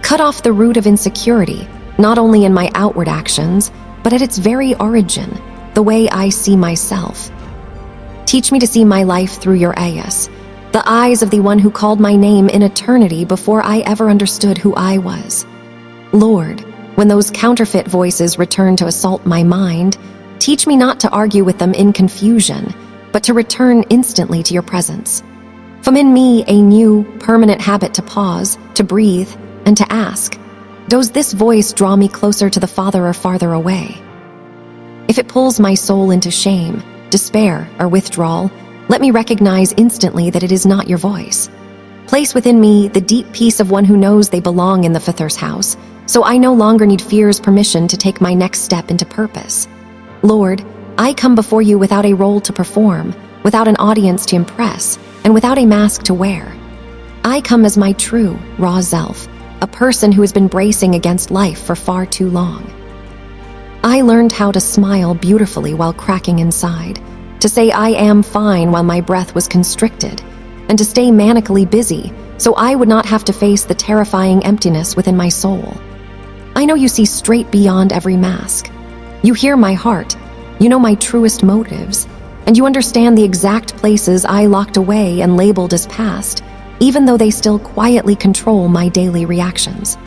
Cut off the root of insecurity, not only in my outward actions, but at its very origin, the way I see myself. Teach me to see my life through your eyes, the eyes of the one who called my name in eternity before I ever understood who I was. Lord, when those counterfeit voices return to assault my mind, teach me not to argue with them in confusion, but to return instantly to your presence. Form in me a new, permanent habit to pause, to breathe, and to ask, does this voice draw me closer to the Father or farther away? If it pulls my soul into shame, despair, or withdrawal, let me recognize instantly that it is not your voice. Place within me the deep peace of one who knows they belong in the Father's house, so I no longer need fear's permission to take my next step into purpose. Lord, I come before you without a role to perform, without an audience to impress, and without a mask to wear. I come as my true, raw self, a person who has been bracing against life for far too long. I learned how to smile beautifully while cracking inside, to say I am fine while my breath was constricted, and to stay manically busy so I would not have to face the terrifying emptiness within my soul. I know you see straight beyond every mask. You hear my heart, you know my truest motives, and you understand the exact places I locked away and labeled as past, even though they still quietly control my daily reactions.